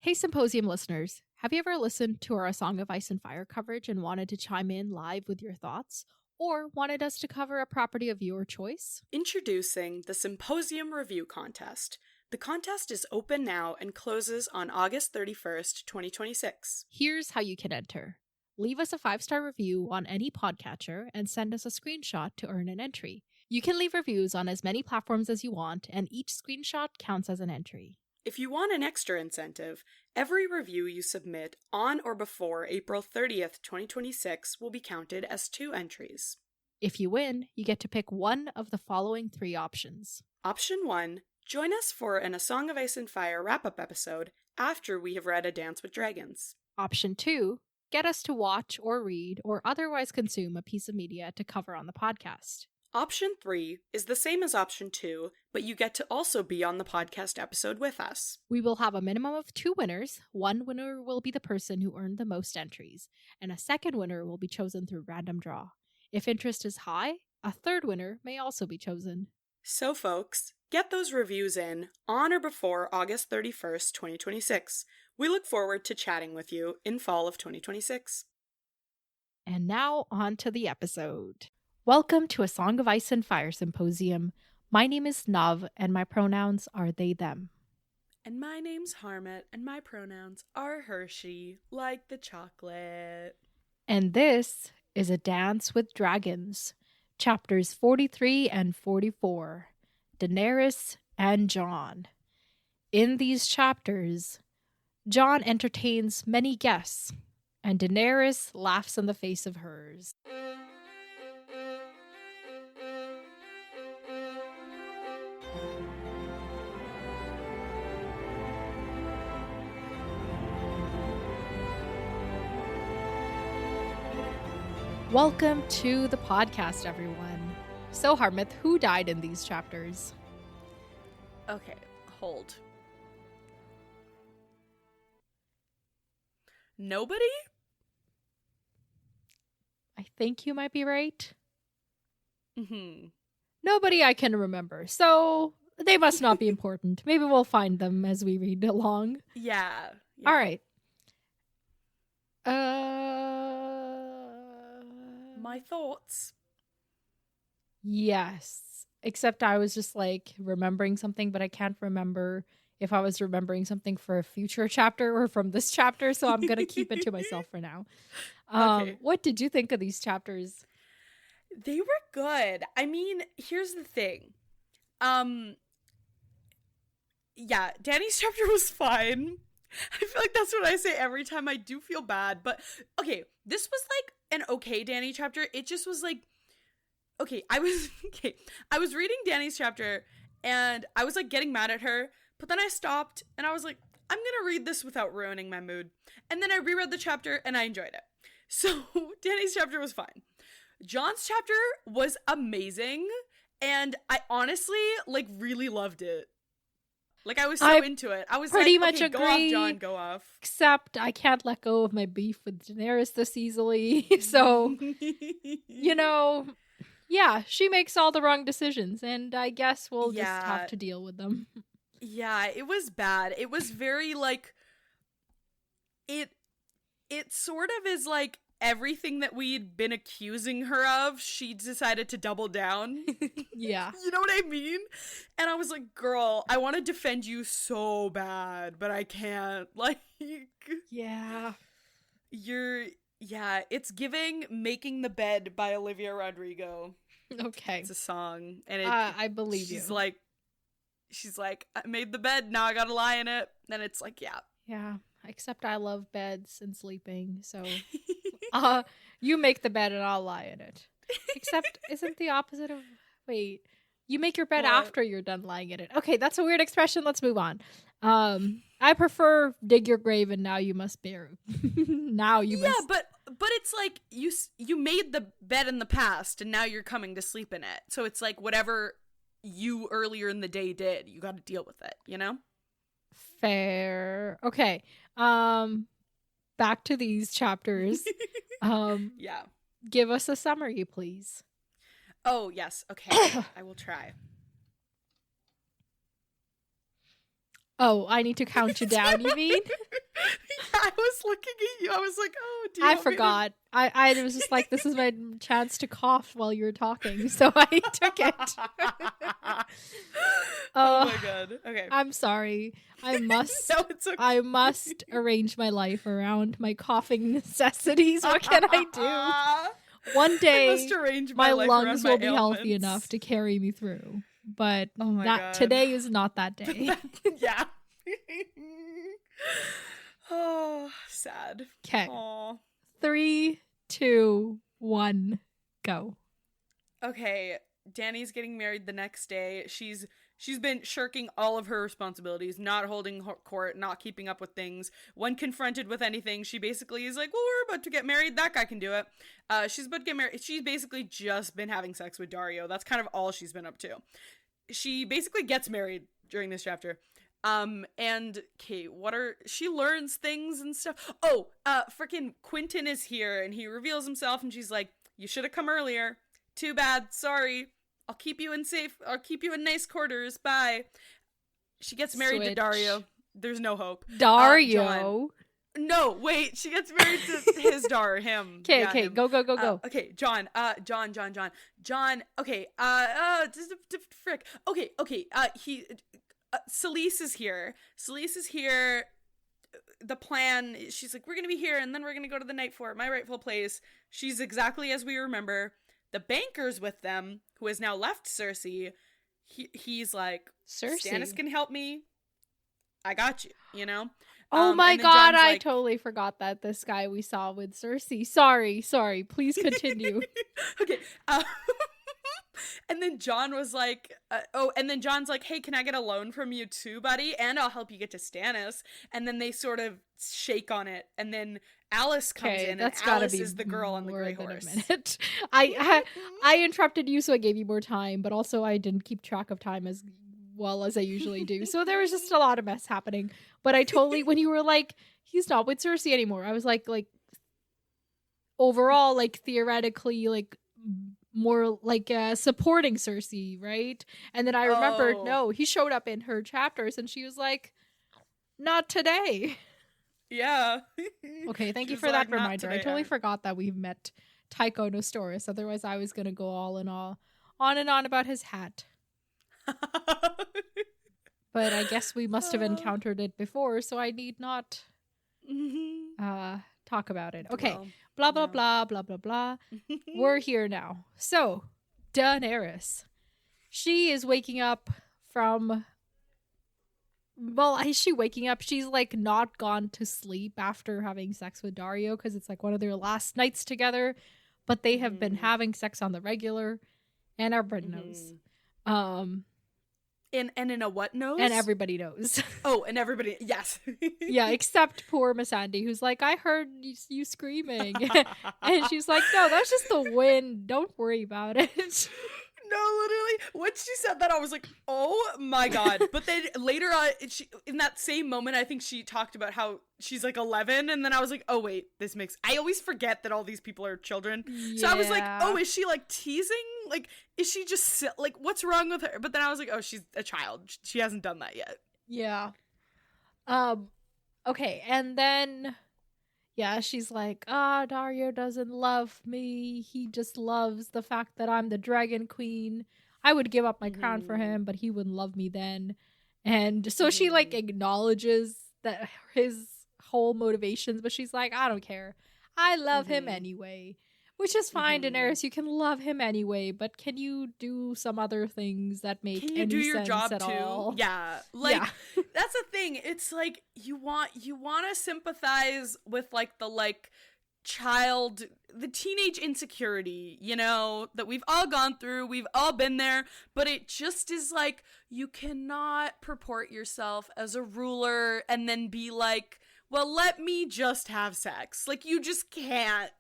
Hey, Symposium listeners, have you ever listened to our A Song of Ice and Fire coverage and wanted to chime in live with your thoughts? Or wanted us to cover a property of your choice? Introducing the Symposium Review Contest. The contest is open now and closes on August 31st, 2026. Here's how you can enter. Leave us a 5-star review on any podcatcher and send us a screenshot to earn an entry. You can leave reviews on as many platforms as you want, and each screenshot counts as an entry. If you want an extra incentive, every review you submit on or before April 30th, 2026 will be counted as 2 entries. If you win, you get to pick one of the following 3 options. Option 1, join us for an A Song of Ice and Fire wrap-up episode after we have read A Dance with Dragons. Option 2, get us to watch or read or otherwise consume a piece of media to cover on the podcast. Option 3 is the same as option 2, but you get to also be on the podcast episode with us. We will have a minimum of 2 winners. One winner will be the person who earned the most entries, and a second winner will be chosen through random draw. If interest is high, a third winner may also be chosen. So folks, get those reviews in on or before August 31st, 2026. We look forward to chatting with you in fall of 2026. And now on to the episode. Welcome to A Song of Ice and Fire Symposium. My name is Nav, and my pronouns are they, them. And my name's Harmit, and my pronouns are Hershey, like the chocolate. And this is A Dance with Dragons, chapters 43 and 44, Daenerys and Jon. In these chapters, Jon entertains many guests, and Daenerys laughs in the face of hers. Welcome to the podcast, everyone. So, Harmith, who died in these chapters? Okay, hold. Nobody? I think you might be right. Mm-hmm. Nobody I can remember, so they must not be important. Maybe we'll find them as we read along. Yeah. All right. My thoughts. Yes. Except I was just like remembering something, but I can't remember if I was remembering something for a future chapter or from this chapter, so I'm going to keep it to myself for now. Okay. What did you think of these chapters? They were good. I mean, here's the thing. Yeah, Danny's chapter was fine. I feel like that's what I say every time. I do feel bad, but okay, this was like an okay Danny chapter. It just was like, okay, I was reading Danny's chapter and I was like getting mad at her, but then I stopped and I was like, I'm gonna read this without ruining my mood. And then I reread the chapter and I enjoyed it. So Danny's chapter was fine. Jon's chapter was amazing, and I honestly like really loved it. Like, I was so into it. I was pretty like, much okay, agree, go off, Jon, go off. Except I can't let go of my beef with Daenerys this easily. So, you know, yeah, she makes all the wrong decisions, and I guess we'll just have to deal with them. Yeah, it was bad. It was very, like, it sort of is like everything that we'd been accusing her of, she decided to double down. Yeah. You know what I mean? And I was like, girl, I want to defend you so bad, but I can't. Like, yeah. It's giving Making the Bed by Olivia Rodrigo. Okay. It's a song. And I believe she's you. She's like, I made the bed, now I gotta lie in it. And it's like, yeah. Yeah. Except I love beds and sleeping, so you make the bed and I'll lie in it. Except, isn't the opposite of... Wait, you make your bed after you're done lying in it. Okay, that's a weird expression. Let's move on. I prefer dig your grave and now you must bury. Now you must... Yeah, but it's like, you made the bed in the past and now you're coming to sleep in it. So it's like whatever you earlier in the day did, you gotta deal with it, you know? Fair. Okay. Back to these chapters. Yeah. Give us a summary, please. Oh, yes. Okay. I will try. Oh, I need to count you down, you mean? Yeah, I was looking at you. I was like, oh, do you I want me to- forgot. I was just like, this is my chance to cough while you were talking, so I took it. Oh my god. Okay. I'm sorry. I must No, it's okay. I must arrange my life around my coughing necessities. What can I do? One I day must arrange my life lungs around my will be healthy ailments. enough to carry me through. But Oh my not God. today is not that day. Yeah. Oh, sad. Okay. Aw. 3, 2, 1, go. Okay, Dany's getting married the next day. She's been shirking all of her responsibilities, not holding court, not keeping up with things. When confronted with anything, she basically is like, well, we're about to get married. That guy can do it. She's about to get married. She's basically just been having sex with Dario. That's kind of all she's been up to. She basically gets married during this chapter. And Kate, she learns things and stuff. Oh, freaking Quentin is here and he reveals himself and she's like, you should have come earlier. Too bad. Sorry. I'll keep you in nice quarters. Bye. She gets married to Dario. There's no hope. Dario? No, wait. She gets married to his Dar, him. Okay, Yeah, okay. him. Go. Okay, John. John. Okay. Frick. Okay. Celise is here. The plan, she's like, we're gonna be here and then we're gonna go to the night fort, my rightful place. She's exactly as we remember. The banker's with them, who has now left Cersei. He's like, Cersei? Stannis can help me. I got you, you know? Oh my and then god, Jon's I like- totally forgot that this guy we saw with Cersei. Sorry. Please continue. Okay. And then Jon was like, and then Jon's like, hey, can I get a loan from you too, buddy? And I'll help you get to Stannis. And then they sort of shake on it. And then Alice comes in, and Alice is the girl on the gray horse. A minute. I interrupted you, so I gave you more time, but also I didn't keep track of time as well as I usually do. So there was just a lot of mess happening. But I totally, when you were like, he's not with Cersei anymore, I was like overall, like theoretically, like more like supporting Cersei, right? And then I remembered, no, he showed up in her chapters and she was like, not today. Yeah. Okay, thank you for that reminder. I totally forgot that we met Tycho Nestoris. Otherwise I was gonna go on and on about his hat. But I guess we must have encountered it before, so I need not talk about it. Okay. Blah, blah, blah, blah, blah, blah. We're here now. So, Daenerys. She is waking up from... Well, is she waking up? She's, like, not gone to sleep after having sex with Dario, because it's, like, one of their last nights together. But they have been having sex on the regular, and everybody knows. And in a what knows? And everybody knows. Oh, and everybody... Yes. Yeah, except poor Missandei, who's like, I heard you screaming. And she's like, no, that's just the wind. Don't worry about it. No, literally, when she said that, I was like, oh my god. But then later on, in that same moment, I think she talked about how she's like 11, and then I was like, oh wait, I always forget that all these people are children. Yeah. So I was like, oh, is she like teasing? Like, is she just, like, what's wrong with her? But then I was like, oh, she's a child. She hasn't done that yet. Yeah. Okay, and then... Yeah, she's like, Dario doesn't love me. He just loves the fact that I'm the Dragon Queen. I would give up my crown for him, but he wouldn't love me then. And so she, like, acknowledges that his whole motivations, but she's like, I don't care. I love him anyway. Which is fine, Daenerys. You can love him anyway, but can you do some other things that make any sense at all? Can you do your job too? Yeah. Like, that's the thing. It's like, you want to sympathize with, like, the, like, the teenage insecurity, you know, that we've all gone through. We've all been there. But it just is like, you cannot purport yourself as a ruler and then be like, well, let me just have sex. Like, you just can't.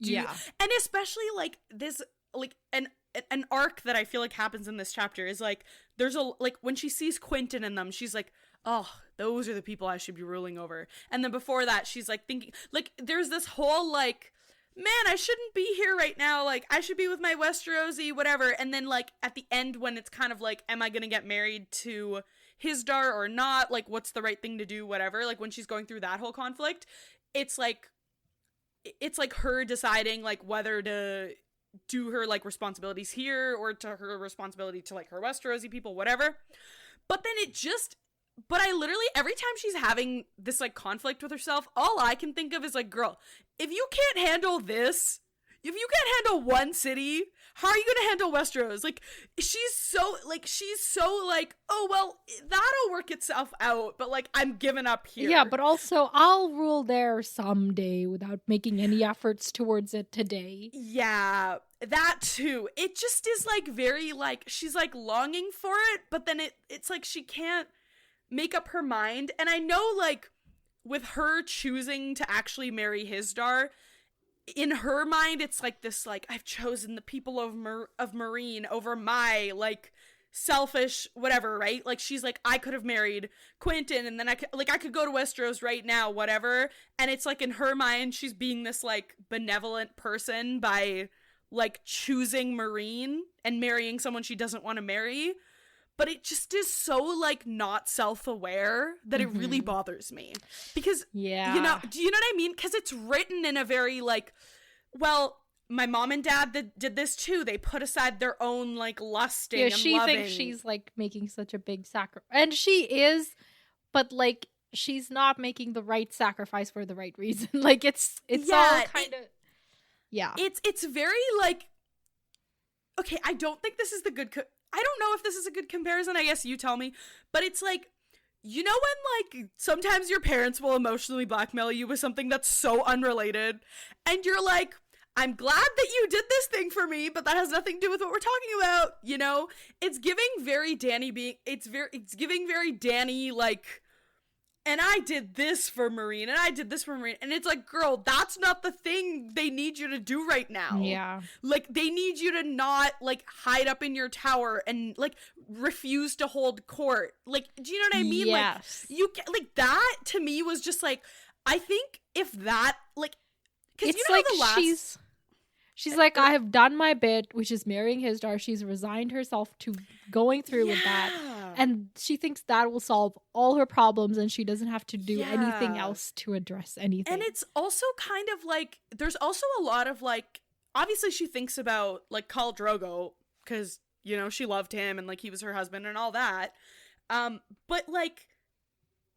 And especially like this, like an arc that I feel like happens in this chapter is like, there's like when she sees Quentin in them, she's like, oh, those are the people I should be ruling over. And then before that, she's like thinking, like, there's this whole like, man, I shouldn't be here right now. Like, I should be with my Westerosi, whatever. And then like at the end when it's kind of like, am I gonna get married to Hisdar or not, like what's the right thing to do, whatever, like when she's going through that whole conflict, it's like her deciding like whether to do her like responsibilities here or to her responsibility to like her Westerosi people, whatever. But then but I literally, every time she's having this like conflict with herself, all I can think of is like, girl, if you can't handle this, if you can't handle one city, how are you gonna handle Westeros? Like, she's so like, oh, well, that'll work itself out, but like, I'm giving up here. Yeah, but also, I'll rule there someday without making any efforts towards it today. Yeah, that too. It just is like very like, she's like longing for it, but then it's like she can't make up her mind. And I know like with her choosing to actually marry Hisdar, in her mind it's like this like, I've chosen the people of Meereen over my like selfish whatever, right? Like she's like, I could have married Quentin and then I could go to Westeros right now, whatever. And it's like in her mind she's being this like benevolent person by like choosing Meereen and marrying someone she doesn't want to marry. But it just is so, like, not self-aware that it really bothers me. Because, yeah, you know, do you know what I mean? Because it's written in a very, like, well, my mom and dad did this too. They put aside their own, like, lusting and loving. Yeah, she thinks she's, like, making such a big sacrifice. And she is, but, like, she's not making the right sacrifice for the right reason. Like, it's all kind of... Yeah. It's very, like... Okay, I don't think this is the good... I don't know if this is a good comparison, I guess you tell me, but it's like, you know when like sometimes your parents will emotionally blackmail you with something that's so unrelated and you're like, I'm glad that you did this thing for me, but that has nothing to do with what we're talking about, you know? It's giving very Dany it's giving very Dany like, and I did this for Meereen, and I did this for Meereen, and it's like, girl, that's not the thing they need you to do right now. Yeah. Like, they need you to not, like, hide up in your tower and, like, refuse to hold court. Like, do you know what I mean? Yes. Like, that, to me, was just, like, I think if that, like, because you know like the last... She's like, I have done my bit, which is marrying Hisdar. She's resigned herself to going through with that. And she thinks that will solve all her problems and she doesn't have to do anything else to address anything. And it's also kind of like, there's also a lot of like, obviously she thinks about like Khal Drogo because, you know, she loved him and like he was her husband and all that. But like,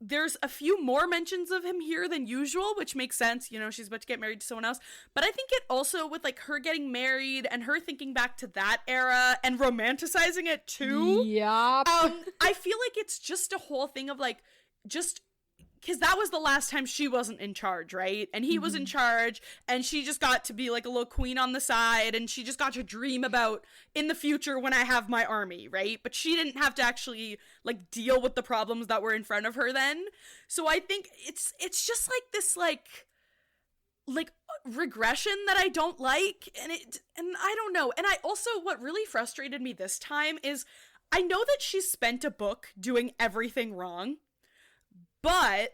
there's a few more mentions of him here than usual, which makes sense. You know, she's about to get married to someone else. But I think it also, with, like, her getting married and her thinking back to that era and romanticizing it, too. Yep. I feel like it's just a whole thing of, like, just... Because that was the last time she wasn't in charge, right? And he was in charge, and she just got to be, like, a little queen on the side, and she just got to dream about, in the future, when I have my army, right? But she didn't have to actually, like, deal with the problems that were in front of her then. So I think it's just, like, this, like, regression that I don't like, and I don't know. And I also, what really frustrated me this time is, I know that she spent a book doing everything wrong, but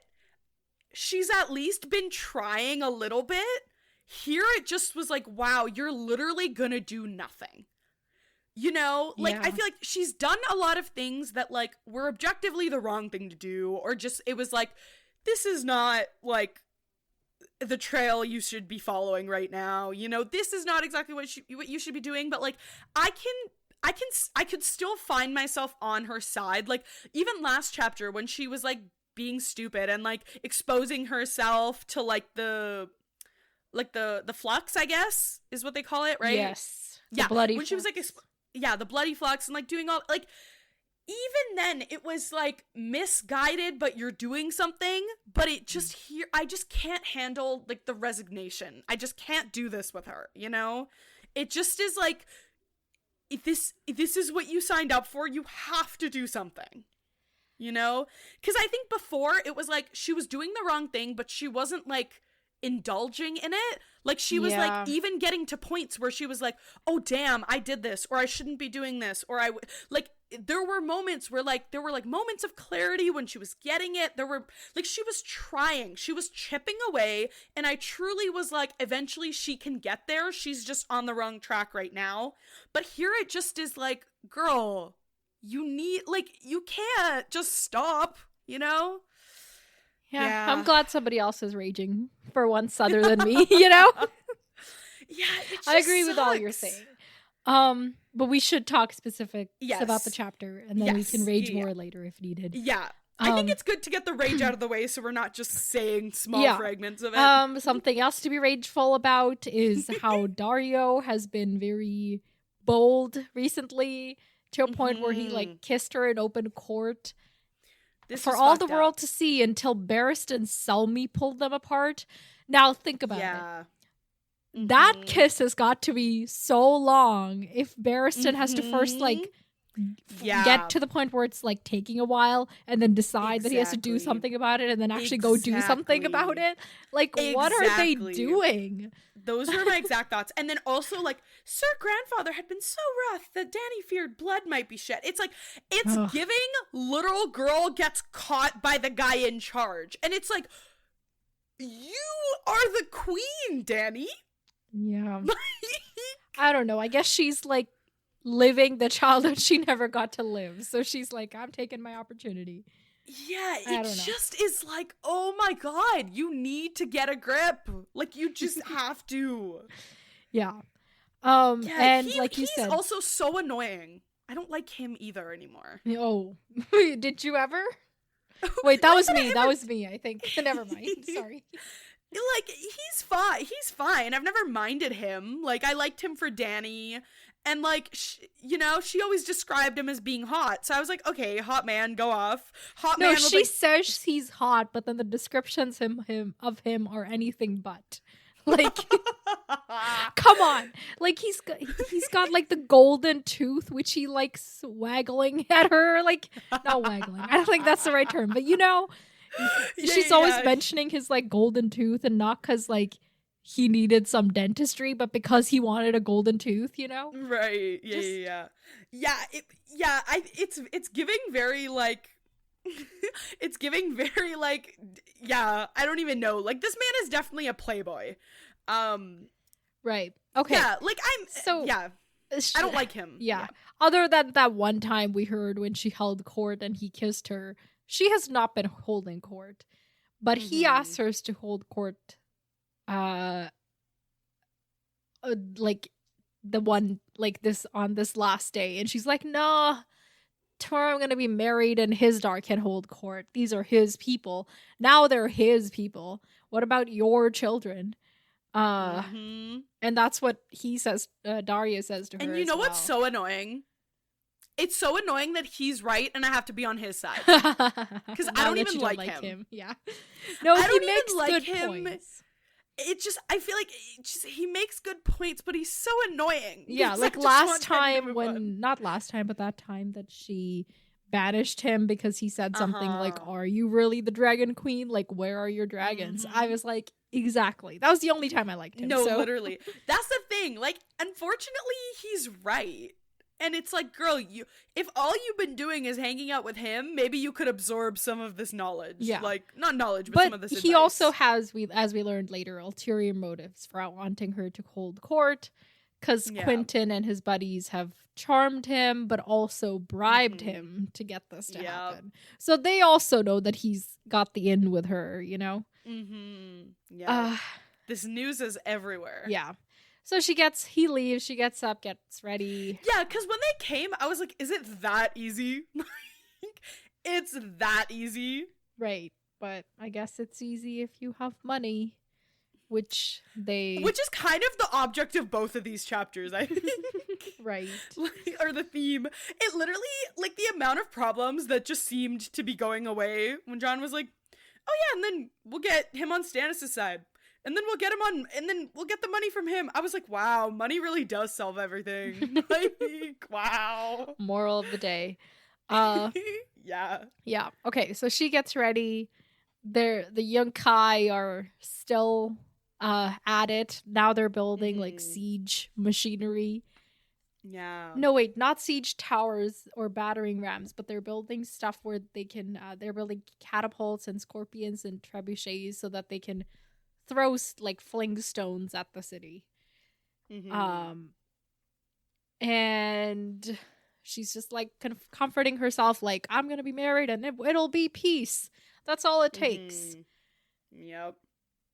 she's at least been trying a little bit. Here it just was like, wow, you're literally gonna do nothing. You know? Like, I feel like she's done a lot of things that, like, were objectively the wrong thing to do, or just, it was like, this is not, like, the trail you should be following right now. You know, this is not exactly what you should be doing, but, like, I could still find myself on her side. Like, even last chapter when she was, like, being stupid and like exposing herself to like the flux, I guess is what they call it, right? Yes. Yeah. Bloody when flux. She was like the bloody flux and like doing all like, even then it was like misguided, but you're doing something, but it just I just can't handle like the resignation. I just can't do this with her, you know? It just is like, if this is what you signed up for, you have to do something. You know? Because I think before it was like she was doing the wrong thing, but she wasn't like indulging in it. Like she was like even getting to points where she was like, oh damn, I did this, or I shouldn't be doing this, or like there were moments where like there were like moments of clarity when she was getting it. There were like, she was trying, she was chipping away, and I truly was like, eventually she can get there. She's just on the wrong track right now. But here it just is like, girl, you need, like, you can't just stop, you know? Yeah. I'm glad somebody else is raging for once other than me, you know? Yeah, it just I agree with all sucks. you're saying. But we should talk specifics about the chapter, and then we can rage more later if needed. Yeah. I think it's good to get the rage out of the way so we're not just saying small fragments of it. Something else to be rageful about is how Dario has been very bold recently, to a point where he, like, kissed her in open court for all the world to see until Barristan and Selmy pulled them apart. Now think about it. That kiss has got to be so long if Barristan has to first, like, get to the point where it's, like, taking a while and then decide that he has to do something about it and then actually go do something about it. Like, what are they doing? Those were my exact thoughts. And then also, like, Sir Grandfather had been so wroth that Dany feared blood might be shed. It's like, it's giving little girl gets caught by the guy in charge. And it's like, you are the queen, Dany. Yeah. I don't know. I guess she's, like, living the childhood she never got to live. So she's like, I'm taking my opportunity. Yeah, it just is like, oh my god, you need to get a grip. Like, you just have to. Yeah. And like you said, he's also so annoying. I don't like him either anymore. Oh, did you ever? Wait, that was me. That was me, I think. Never mind. Sorry. Like, he's fine. I've never minded him. Like, I liked him for Dany. And, like, she always described him as being hot. So I was like, okay, hot man, go off. No, she says he's hot, but then the descriptions of him are anything but. Like, come on. Like, he's got, like, the golden tooth, which he likes waggling at her. Like, not waggling. I don't think that's the right term. But, you know, she's always mentioning his, like, golden tooth, and not because, like, he needed some dentistry, but because he wanted a golden tooth, you know? Right. Yeah. It's giving very, like, it's giving very, like, yeah, I don't even know. Like, this man is definitely a playboy. Right. Okay. Yeah, like, I don't like him. Yeah. Other than that one time we heard when she held court and he kissed her, she has not been holding court. But he asked her to hold court, like, the one, like, this on this last day, and she's like, nah, tomorrow I'm gonna be married and his daughter can hold court. These are his people. Now they're his people. What about your children? And that's what he says, Daria says to her. And you know what's so annoying? It's so annoying that he's right and I have to be on his side. Because I don't even like him. Yeah. No, I he makes like good him. points. It just, I feel like he makes good points, but he's so annoying. Yeah, like last time not last time, but that time that she banished him because he said something like, are you really the dragon queen? Like, where are your dragons? I was like, exactly. That was the only time I liked him. No, literally. That's the thing. Like, unfortunately, he's right. And it's like, girl, if all you've been doing is hanging out with him, maybe you could absorb some of this knowledge. Yeah. Like, not knowledge, but some of this advice. He also has, as we learned later, ulterior motives for wanting her to hold court. Because Quentin and his buddies have charmed him, but also bribed him to get this to happen. So they also know that he's got the in with her, you know? Yeah. This news is everywhere. Yeah. So he leaves, she gets up, gets ready. Yeah, because when they came, I was like, is it that easy? It's that easy. Right. But I guess it's easy if you have money, which is kind of the object of both of these chapters, I think. Right. Or the theme. It literally, like, the amount of problems that just seemed to be going away when Jon was like, oh yeah, and then we'll get him on Stannis' side. And then we'll get the money from him. I was like, wow, money really does solve everything. Like, wow. Moral of the day. Yeah. Yeah. Okay, so she gets ready. The Yunkai are still at it. Now they're building like siege machinery. Yeah. No, wait, not siege towers or battering rams, but they're building stuff where they can, they're building catapults and scorpions and trebuchets so that they can throw, like, fling stones at the city. And she's just like comforting herself, like, I'm gonna be married and it'll be peace. That's all it takes. Yep.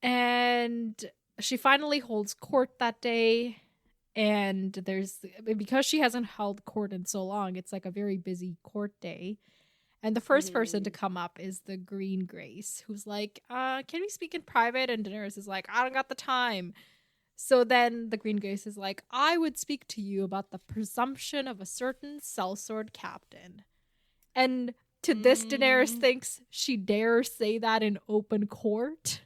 And she finally holds court that day. And because she hasn't held court in so long, it's like a very busy court day. And the first person to come up is the Green Grace, who's like, can we speak in private? And Daenerys is like, I don't got the time. So then the Green Grace is like, I would speak to you about the presumption of a certain sellsword captain. And to this, Daenerys thinks she dare say that in open court.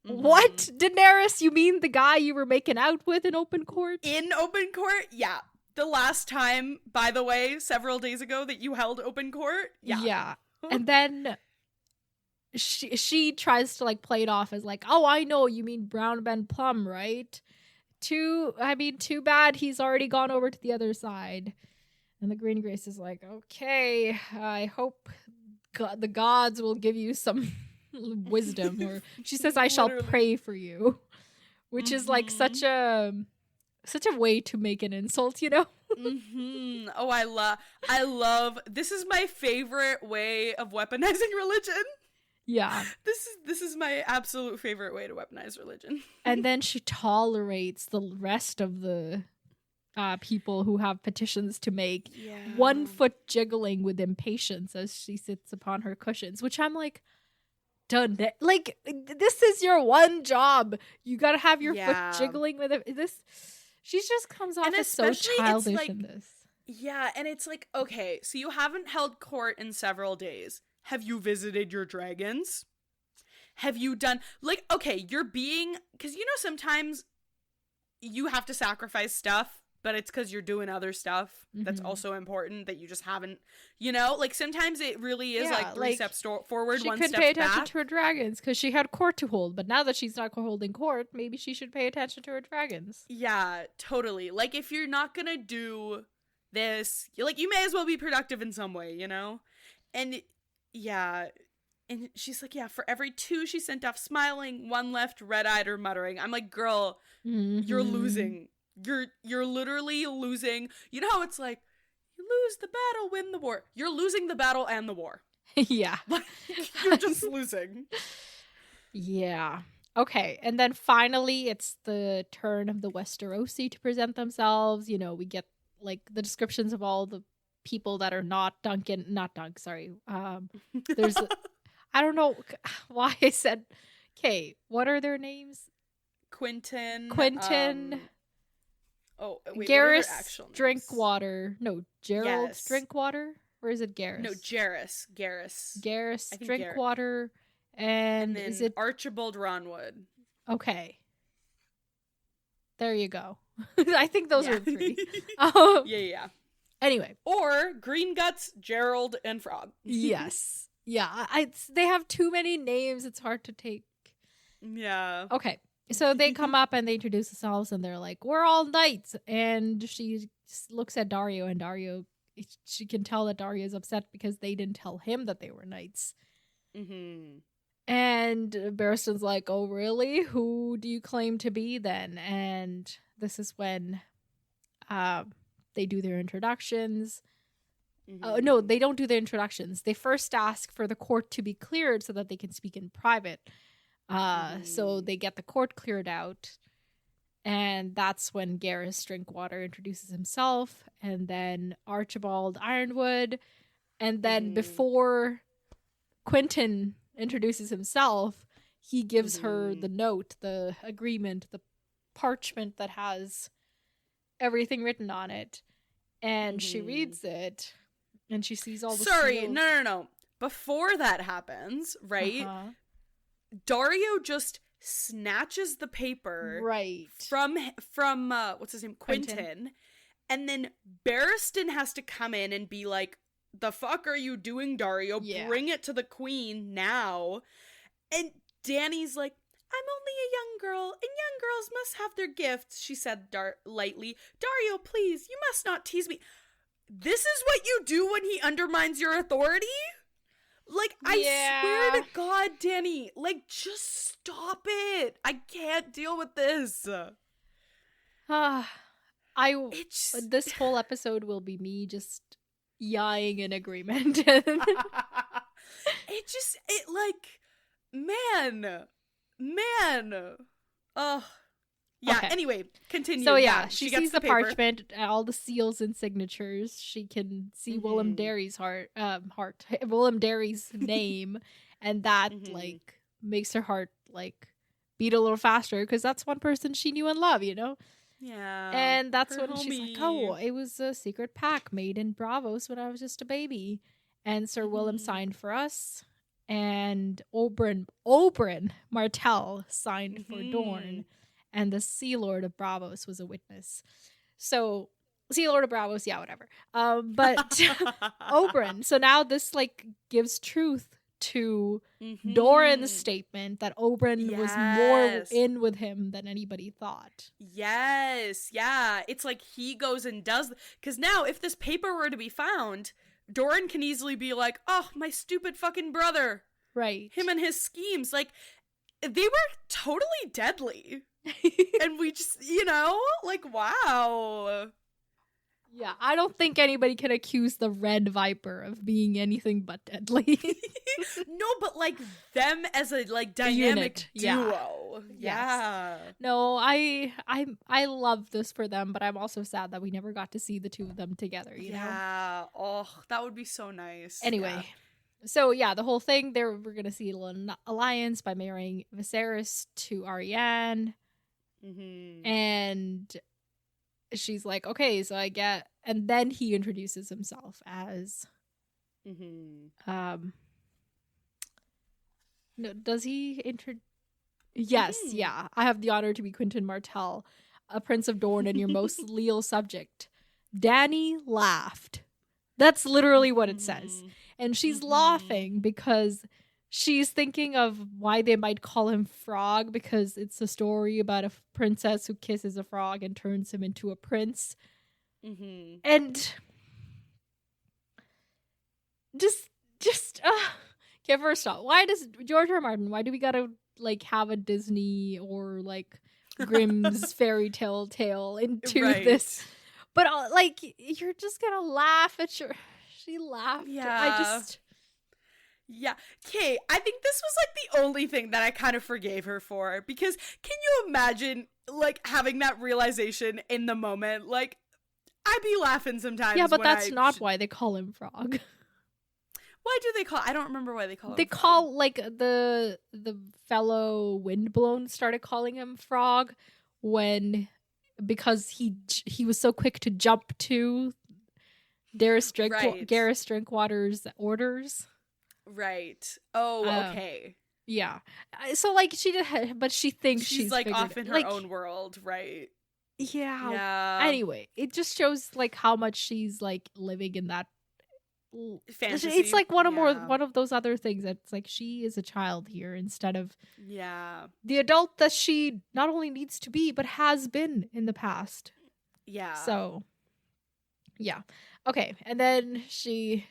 What? Daenerys, you mean the guy you were making out with in open court? In open court? Yeah. The last time, by the way, several days ago that you held open court? Yeah. Yeah. And then she tries to like play it off as like, oh, I know, you mean Brown Ben Plum, right? Too bad he's already gone over to the other side. And the Green Grace is like, okay, I hope the gods will give you some wisdom. Or she says, I shall pray for you, which is like such a way to make an insult, you know? Oh, I love this is my favorite way of weaponizing religion. Yeah. This is my absolute favorite way to weaponize religion. And then she tolerates the rest of the people who have petitions to make, 1 foot jiggling with impatience as she sits upon her cushions, which I'm like, done. Like, this is your one job. You gotta have your foot jiggling with it. She just comes off as so childish like, in this. Yeah, and it's like, okay, so you haven't held court in several days. Have you visited your dragons? Have you done, like, okay, you're being, because you know sometimes you have to sacrifice stuff, but it's because you're doing other stuff that's also important that you just haven't, you know? Like, sometimes it really is, like, three steps forward, 1 step back. She couldn't pay attention to her dragons because she had court to hold, but now that she's not holding court, maybe she should pay attention to her dragons. Yeah, totally. Like, if you're not gonna do this, like, you may as well be productive in some way, you know? And, yeah, and she's like, yeah, for every 2 she sent off smiling, 1 left red-eyed or muttering. I'm like, girl, you're losing. You're literally losing. You know how it's like, you lose the battle, win the war. You're losing the battle and the war. Yeah. Like, you're just losing. Yeah. Okay. And then finally, it's the turn of the Westerosi to present themselves. You know, we get like the descriptions of all the people that are not Dunk. Sorry. There's, I don't know why I said, okay, what are their names? Quentin. Garrus Drinkwater. No, Gerald Drinkwater? Or is it Garrus? No, Garrus. Garrus Drinkwater. And then is it Archibald Ronwood? Okay. There you go. I think those are 3. Yeah. Anyway. Or Green Guts, Gerald, and Frog. Yes. Yeah. They have too many names. It's hard to take. Yeah. Okay. So they come up and they introduce themselves and they're like, we're all knights. And she looks at Dario and she can tell that Dario is upset because they didn't tell him that they were knights. And Barristan's like, oh, really? Who do you claim to be then? And this is when they do their introductions. No, they don't do the introductions. They first ask for the court to be cleared so that they can speak in private. So they get the court cleared out, and that's when Garrus Drinkwater introduces himself, and then Archibald Ironwood, and then before Quentin introduces himself, he gives her the note, the agreement, the parchment that has everything written on it, and she reads it, and she sees all the seals. No. Before that happens, right? Dario just snatches the paper from what's his name, Quentin, and then Barristan has to come in and be like, the fuck are you doing, Dario? Bring it to the queen now. And Dany's like, I'm only a young girl, and young girls must have their gifts, she said lightly. Dario, please, you must not tease me. This is what you do when he undermines your authority? Like, I swear to God, Dany, like, just stop it. I can't deal with this. This whole episode will be me just yawing in agreement. Man. Oh. Yeah, okay. Anyway, continue. So she gets sees the paper. parchment, all the seals and signatures. She can see Willem Dary's Willem Dary's name, and that like makes her heart like beat a little faster because that's one person she knew and loved, you know? Yeah. And that's when she's like, oh, it was a secret pact made in Bravos when I was just a baby. And Sir Willem signed for us. And Oberyn Martell signed for Dorne. And the Sea Lord of Bravos was a witness. So, Sea Lord of Bravos, yeah, whatever. But Oberyn. So now this like gives truth to Doran's statement that Oberyn was more in with him than anybody thought. Yes, yeah. It's like he goes and does, because now if this paper were to be found, Doran can easily be like, oh, my stupid fucking brother. Right. Him and his schemes. Like, they were totally deadly. And we just, like, wow. Yeah, I don't think anybody can accuse the Red Viper of being anything but deadly. No, but like them as a like dynamic duo. Yeah. No, I love this for them, but I'm also sad that we never got to see the two of them together, you know? Yeah. Oh, that would be so nice. Anyway. So the whole thing there, we're gonna see an alliance by marrying Viserys to Arianne. And she's like, okay, so I get, and then he introduces himself as no, does he yes, yeah. I have the honor to be Quentin Martell, a prince of Dorne and your most leal subject. Dany laughed. That's literally what it says. And she's laughing because she's thinking of why they might call him Frog, because it's a story about a princess who kisses a frog and turns him into a prince. And just okay, first off, why does George R. Martin, why do we gotta like have a Disney or like Grimm's fairy tale into this? But like, you're just gonna laugh at she laughed. Yeah. Okay, I think this was like the only thing that I kind of forgave her for, because can you imagine like having that realization in the moment? Like, I'd be laughing sometimes. Yeah, but that's not why they call him Frog. Why do they call? I don't remember why they call him. They call like the fellow Windblown started calling him Frog because he was so quick to jump to Gareth Drinkwater's orders. Right. Oh, okay. Yeah. So like she did, but she thinks she's like off in her own world, right? Yeah. Anyway, it just shows like how much she's like living in that fantasy. It's like one of those other things that's like she is a child here instead of the adult that she not only needs to be but has been in the past. Yeah. So yeah. Okay. And then she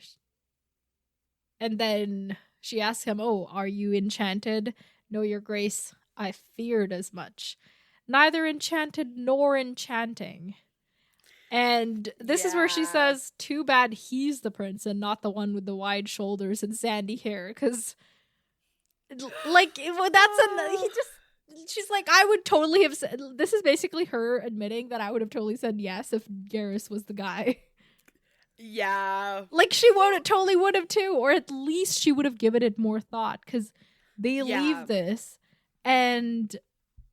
asks him, "Oh, are you enchanted? No, your grace, I feared as much. Neither enchanted nor enchanting." And this is where she says, "Too bad he's the prince and not the one with the wide shoulders and sandy hair." Because, like, she's like, I would totally have said, this is basically her admitting that I would have totally said yes if Garrus was the guy. Yeah. Like, she totally would have too, or at least she would have given it more thought, because they leave this, and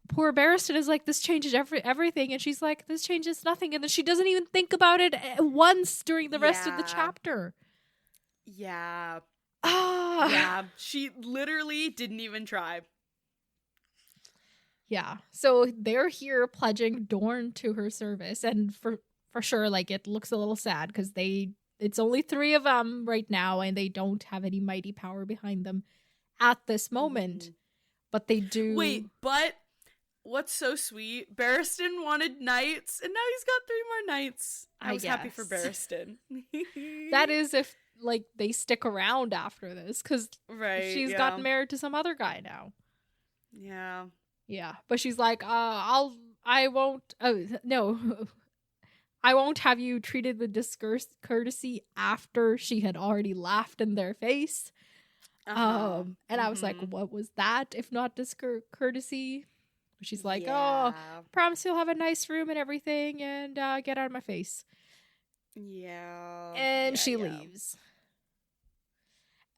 poor Barristan is like, this changes everything, and she's like, this changes nothing, and then she doesn't even think about it once during the rest of the chapter. Yeah. Yeah. She literally didn't even try. Yeah. So they're here pledging Dorne to her service, and for sure, like, it looks a little sad because it's only 3 of them right now, and they don't have any mighty power behind them at this moment. But they do. Wait, but what's so sweet? Barristan wanted knights, and now he's got 3 more knights. I was happy for Barristan. That is if, like, they stick around after this, because she's gotten married to some other guy now. Yeah. Yeah. But she's like, I won't. Oh, no. I won't have you treated with discourtesy after she had already laughed in their face. And I was like, what was that if not discourtesy? She's like, oh, promise you'll have a nice room and everything, and get out of my face. Yeah. And she leaves.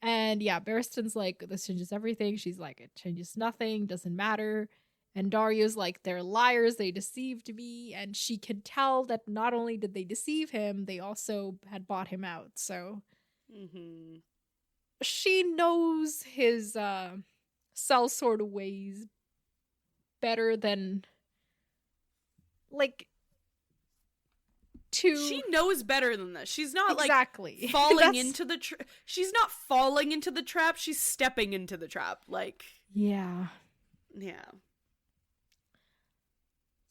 And yeah, Barristan's like, this changes everything. She's like, it changes nothing, doesn't matter. And Dario's like, they're liars, they deceived me. And she could tell that not only did they deceive him, they also had bought him out. So she knows his sellsword ways better than, like, she knows better than this. She's not exactly like falling into the she's not falling into the trap, she's stepping into the trap. Like, yeah.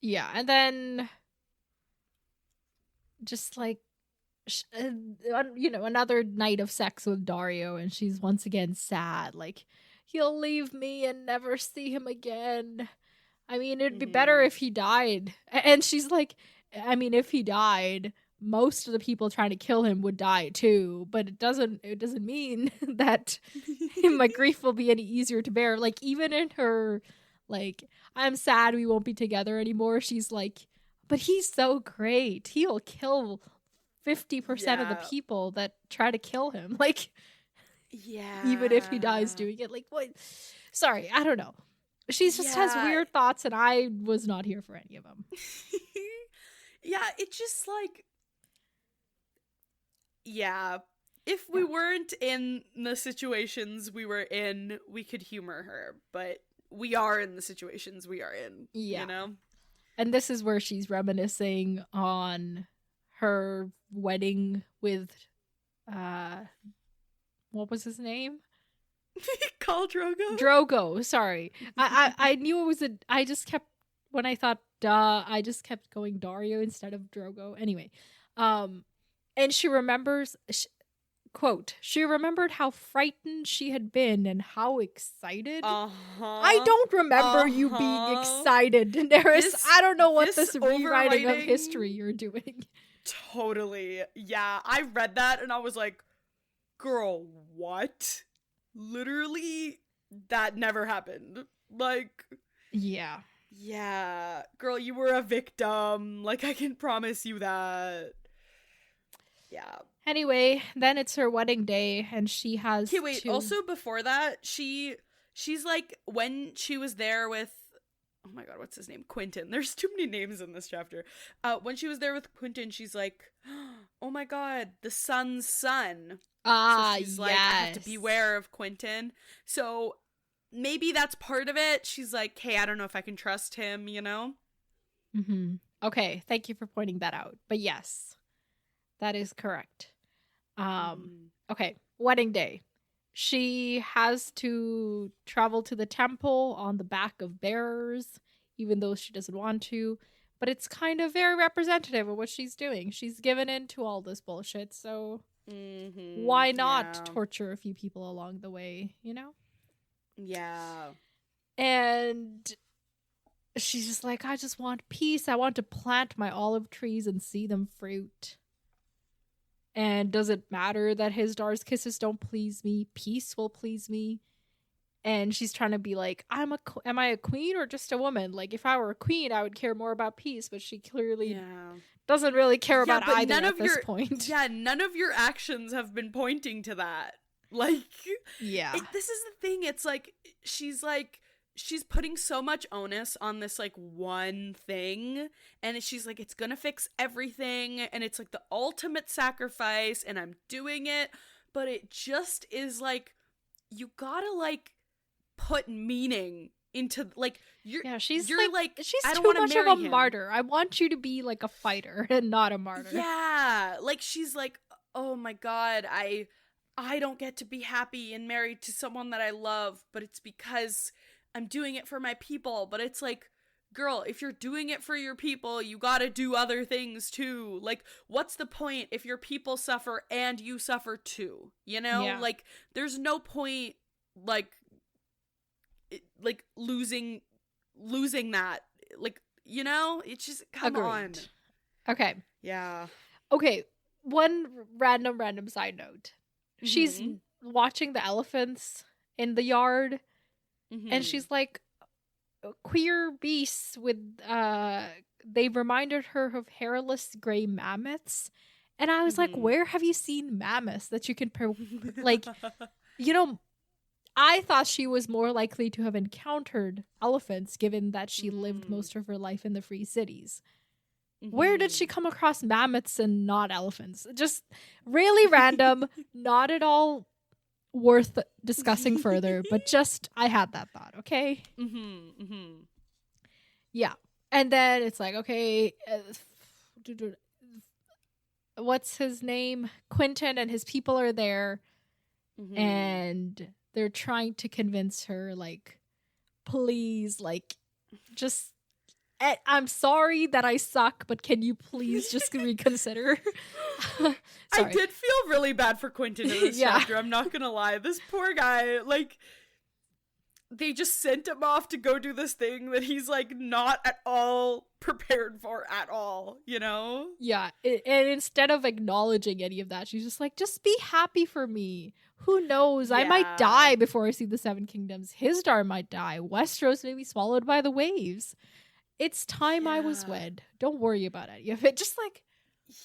And then just like another night of sex with Dario, and she's once again sad, like, he'll leave me and never see him again. I mean, it'd be better if he died. And she's like, I mean, if he died, most of the people trying to kill him would die too, but it doesn't mean that my grief will be any easier to bear. Like, even in her, like, I'm sad we won't be together anymore, she's like, but he's so great, he'll kill 50% of the people that try to kill him. Like, even if he dies doing it. Like, what? Sorry, I don't know. She just has weird thoughts, and I was not here for any of them. It's just like, if we weren't in the situations we were in, we could humor her, but we are in the situations we are in, you know? And this is where she's reminiscing on her wedding with, what was his name? Khal Drogo? Drogo, sorry. I knew it was I just kept, when I thought, I just kept going Dario instead of Drogo. Anyway, and she remembers, quote, she remembered how frightened she had been and how excited. I don't remember you being excited, Daenerys. I don't know what this rewriting of history you're doing. Totally. Yeah, I read that and I was like, girl, what? Literally, that never happened. Like, yeah, girl, you were a victim. Like, I can promise you that. Yeah. Anyway, then it's her wedding day, and she has also before that, she's like, when she was there with, oh my god, what's his name? Quentin. There's too many names in this chapter. When she was there with Quentin, she's like, oh my god, the sun's son. So she's like, I have to beware of Quentin. So maybe that's part of it. She's like, hey, I don't know if I can trust him, you know? Okay, thank you for pointing that out. But yes, that is correct. Okay, wedding day. She has to travel to the temple on the back of bearers, even though she doesn't want to. But it's kind of very representative of what she's doing. She's given in to all this bullshit, so... why not torture a few people along the way, you know? Yeah. And she's just like, I just want peace. I want to plant my olive trees and see them fruit. And does it matter that his Dar's kisses don't please me? Peace will please me. And she's trying to be like, am I a queen or just a woman? Like, if I were a queen, I would care more about peace, but she clearly doesn't really care about either at this point. Yeah, none of your actions have been pointing to that. Like, this is the thing. It's like, she's putting so much onus on this, like, one thing, and she's like, it's gonna fix everything, and it's, like, the ultimate sacrifice, and I'm doing it, but it just is, like, you gotta, like, put meaning into, like, you're she's too much of a martyr. I want you to be like a fighter and not a martyr. Yeah, like, she's like, oh my god, I don't get to be happy and married to someone that I love, but it's because I'm doing it for my people. But it's like, girl, if you're doing it for your people, you gotta do other things too. Like, what's the point if your people suffer and you suffer too, you know? Like, there's no point, like losing that, like, you know, it's just, come on. Okay. Yeah. Okay, one random side note. She's Mhm. watching the elephants in the yard, Mhm. and she's like, queer beasts with they reminded her of hairless gray mammoths. And I was like, Mhm. where have you seen mammoths that you can like, you know, I thought she was more likely to have encountered elephants given that she lived most of her life in the free cities. Where did she come across mammoths and not elephants? Just really random, not at all worth discussing further, but just I had that thought, okay? Yeah. And then it's like, okay, what's his name? Quentin and his people are there, and they're trying to convince her, like, please, like, just I'm sorry that I suck, but can you please just reconsider? I did feel really bad for Quentin in this chapter. I'm not gonna lie. This poor guy, like, they just sent him off to go do this thing that he's, like, not at all prepared for at all, you know? Yeah, and instead of acknowledging any of that, she's just like, just be happy for me. Who knows? I might die before I see the Seven Kingdoms. His star might die. Westeros may be swallowed by the waves. It's time I was wed. Don't worry about any of it. Just like,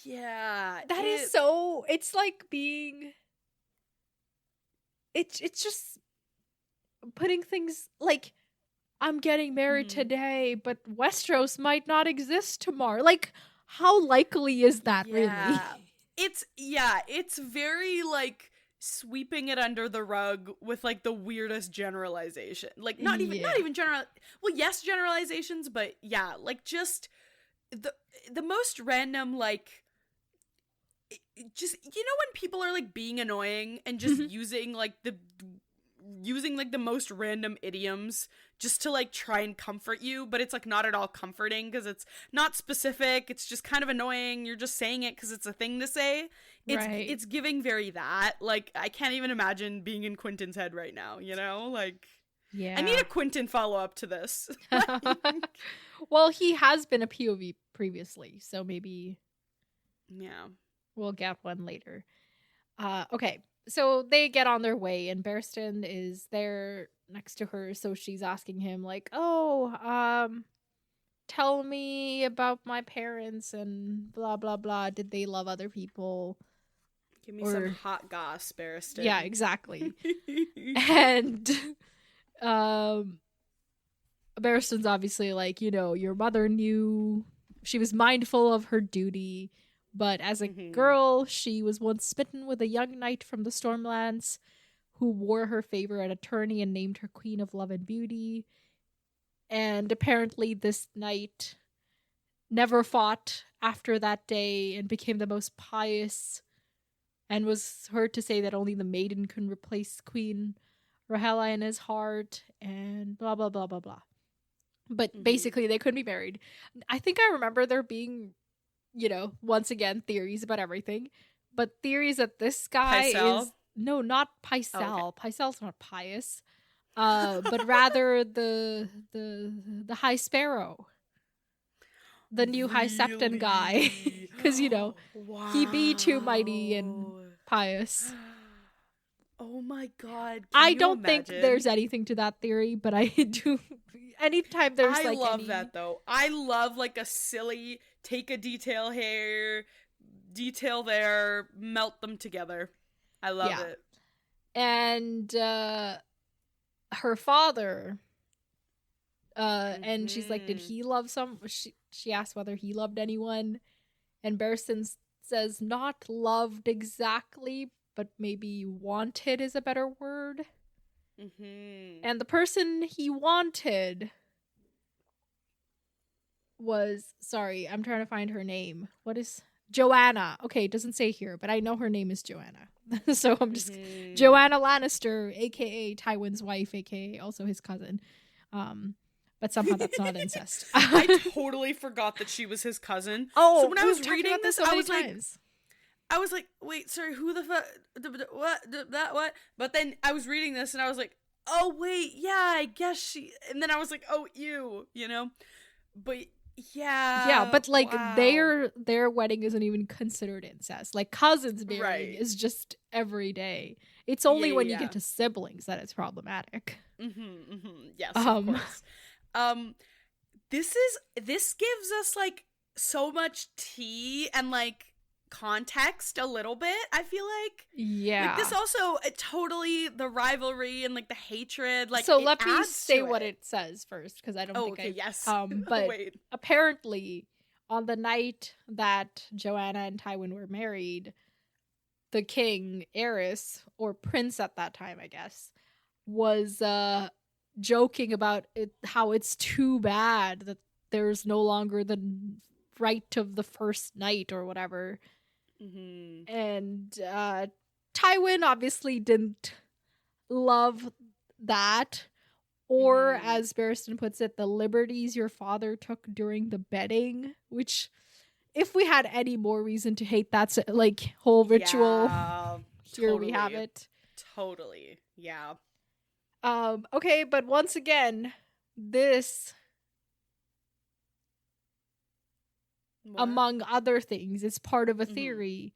that is so. It's like being. It's just putting things like, I'm getting married today, but Westeros might not exist tomorrow. Like, how likely is that really? It's very like sweeping it under the rug with like the weirdest generalization. Like not even general. Well, yes, generalizations, but yeah, like just the most random, like, just, you know, when people are like being annoying and just using the most random idioms just to like try and comfort you, but it's like not at all comforting because it's not specific. It's just kind of annoying. You're just saying it because it's a thing to say. It's giving very that. Like, I can't even imagine being in Quentin's head right now, you know? Like, yeah. I need a Quentin follow-up to this. Well, he has been a POV previously, so maybe we'll get one later. Okay. So they get on their way, and Barristan is there next to her, so she's asking him, like, tell me about my parents and blah, blah, blah. Did they love other people? Give me some hot goss, Barristan. Yeah, exactly. And Barristan's obviously like, you know, your mother knew, she was mindful of her duty, but as a girl, she was once smitten with a young knight from the Stormlands who wore her favor at attorney and named her Queen of Love and Beauty. And apparently this knight never fought after that day and became the most pious, and was heard to say that only the maiden can replace Queen Rhaella in his heart, and blah, blah, blah, blah, blah. But basically, they couldn't be married. I think I remember there being, you know, once again, theories about everything. But theories that this guy is... No, not Pycelle. Oh, okay. Pycelle's not pious. But rather the High Sparrow. The new High Septon guy. Because, you know, he be too mighty and pious. Oh my god. I don't think there's anything to that theory, but I do. Anytime there's I love that though. I love like a silly, take a detail here, detail there, melt them together. I love it. And her father, and she's like, did he love she asked whether he loved anyone, and Barristan says not loved exactly, but maybe wanted is a better word. And the person he wanted was, sorry, I'm trying to find her name. What is Joanna? Okay, it doesn't say here, but I know her name is Joanna. So I'm just Joanna Lannister, aka Tywin's wife, aka also his cousin. But somehow that's not incest. I totally forgot that she was his cousin. Oh, so when I was reading this, I was like, wait, sorry, who the fuck? What? But then I was reading this and I was like, oh wait, yeah, I guess she. And then I was like, oh, you know. But Yeah, but like wow. their wedding isn't even considered incest. Like cousins marrying Right. is just every day. It's only when you yeah. get to siblings that it's problematic. Yes, of course. This gives us like so much tea and like context a little bit, I feel like. Yeah. Like this also totally the rivalry and like the hatred, like so it let me adds say to what it says first, because I don't think okay, yes. but Wait. apparently on the night that Joanna and Tywin were married, the king, Aerys, or prince at that time, I guess, was joking about it, how it's too bad that there's no longer the right of the first night or whatever. And Tywin obviously didn't love that, or as Barristan puts it, the liberties your father took during the bedding, which if we had any more reason to hate that like whole ritual, here we have it. Totally. Yeah. Okay, but once again, this among other things is part of a theory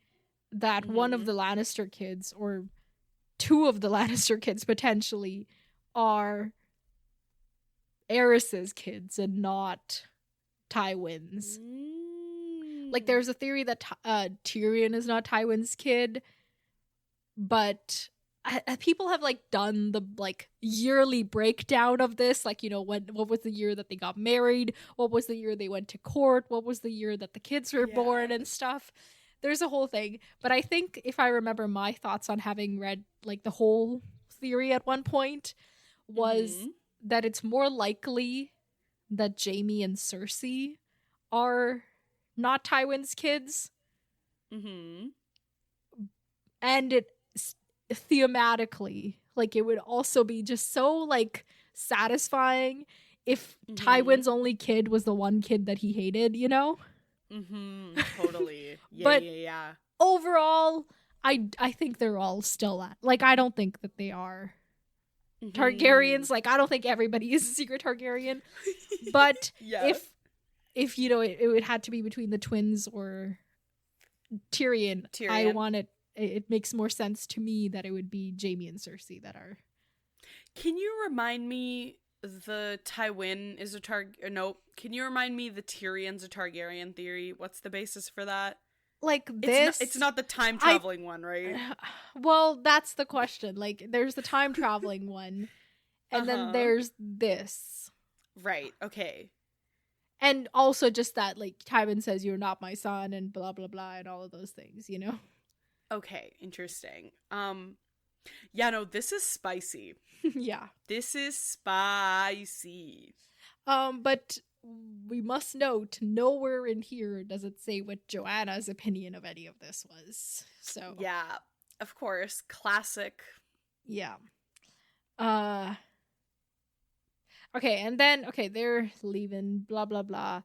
that one of the Lannister kids, or two of the Lannister kids potentially, are Aerys's kids and not Tywin's. Like there's a theory that Tyrion is not Tywin's kid, but people have like done the like yearly breakdown of this, like, you know, what was the year that they got married, what was the year they went to court, what was the year that the kids were born and stuff. There's a whole thing, but I think if I remember my thoughts on having read like the whole theory at one point was that it's more likely that Jaime and Cersei are not Tywin's kids. And it thematically, like, it would also be just so like satisfying if Tywin's only kid was the one kid that he hated, you know? Totally. But overall, I think they're all still like, I don't think that they are Targaryens. Like, I don't think everybody is a secret Targaryen. But if you know, it had to be between the twins or Tyrion. I want it makes more sense to me that it would be Jaime and Cersei that are. Can you remind me the Tywin is a no? Can you remind me the Tyrion's a Targaryen theory? What's the basis for that? Like this, it's not the time traveling one, right? Well, that's the question. Like, there's the time traveling one, and then there's this. Right. Okay. And also just that, like, Tywin says you're not my son, and blah blah blah, and all of those things, you know. Okay, interesting. Yeah, no, this is spicy. Yeah. This is spicy. But we must note, nowhere in here does it say what Joanna's opinion of any of this was. So yeah, of course, classic. Yeah. Okay, and then they're leaving, blah blah blah.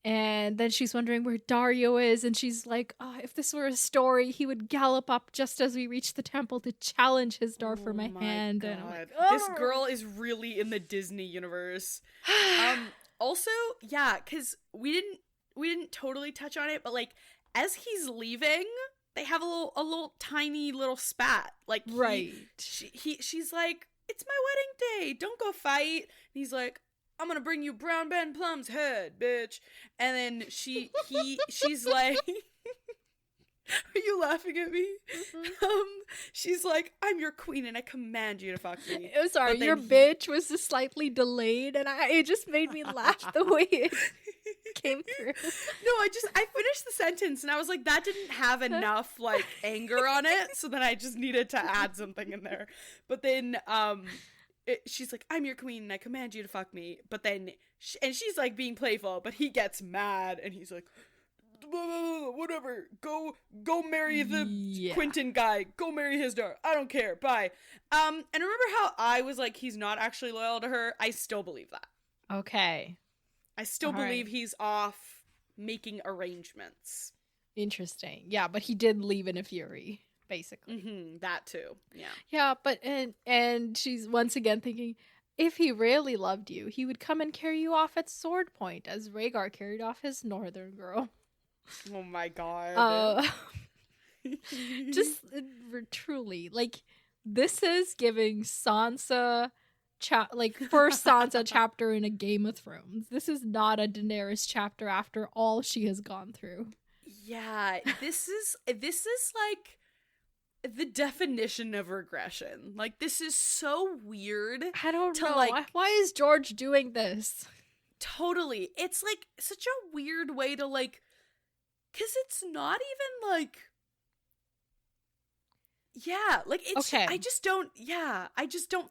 And then she's wondering where Dario is, and she's like, oh, if this were a story, he would gallop up just as we reach the temple to challenge his door for my hand. God. And I'm like, this girl is really in the Disney universe. Also, yeah, because we didn't totally touch on it, but like as he's leaving, they have a little tiny little spat. Like she's like, it's my wedding day, don't go fight. And he's like, I'm gonna bring you Brown Ben Plum's head, bitch. And then she's like, are you laughing at me? She's like, I'm your queen and I command you to fuck me. I'm sorry, your bitch was just slightly delayed, and it just made me laugh the way it came through. No, I finished the sentence and I was like, that didn't have enough like anger on it, so then I just needed to add something in there. But then she's like, I'm your queen and I command you to fuck me. But then she's like being playful, but he gets mad and he's like, whatever, go marry the Quentin guy, go marry his daughter, I don't care, bye. And remember how I was like, he's not actually loyal to her? I still believe that. Okay. I still believe he's off making arrangements. Interesting. Yeah, but he did leave in a fury, basically. That too. Yeah. Yeah, but and she's once again thinking, If he really loved you, he would come and carry you off at sword point, as Rhaegar carried off his northern girl. Oh my god. Just truly, like, this is giving Sansa first Sansa chapter in a Game of Thrones. This is not a Daenerys chapter after all she has gone through. Yeah, this is like the definition of regression. Like, this is so weird. I don't know. Like, why is George doing this? Totally. It's like such a weird way to, like, because it's not even like, yeah, like, it's okay. I just don't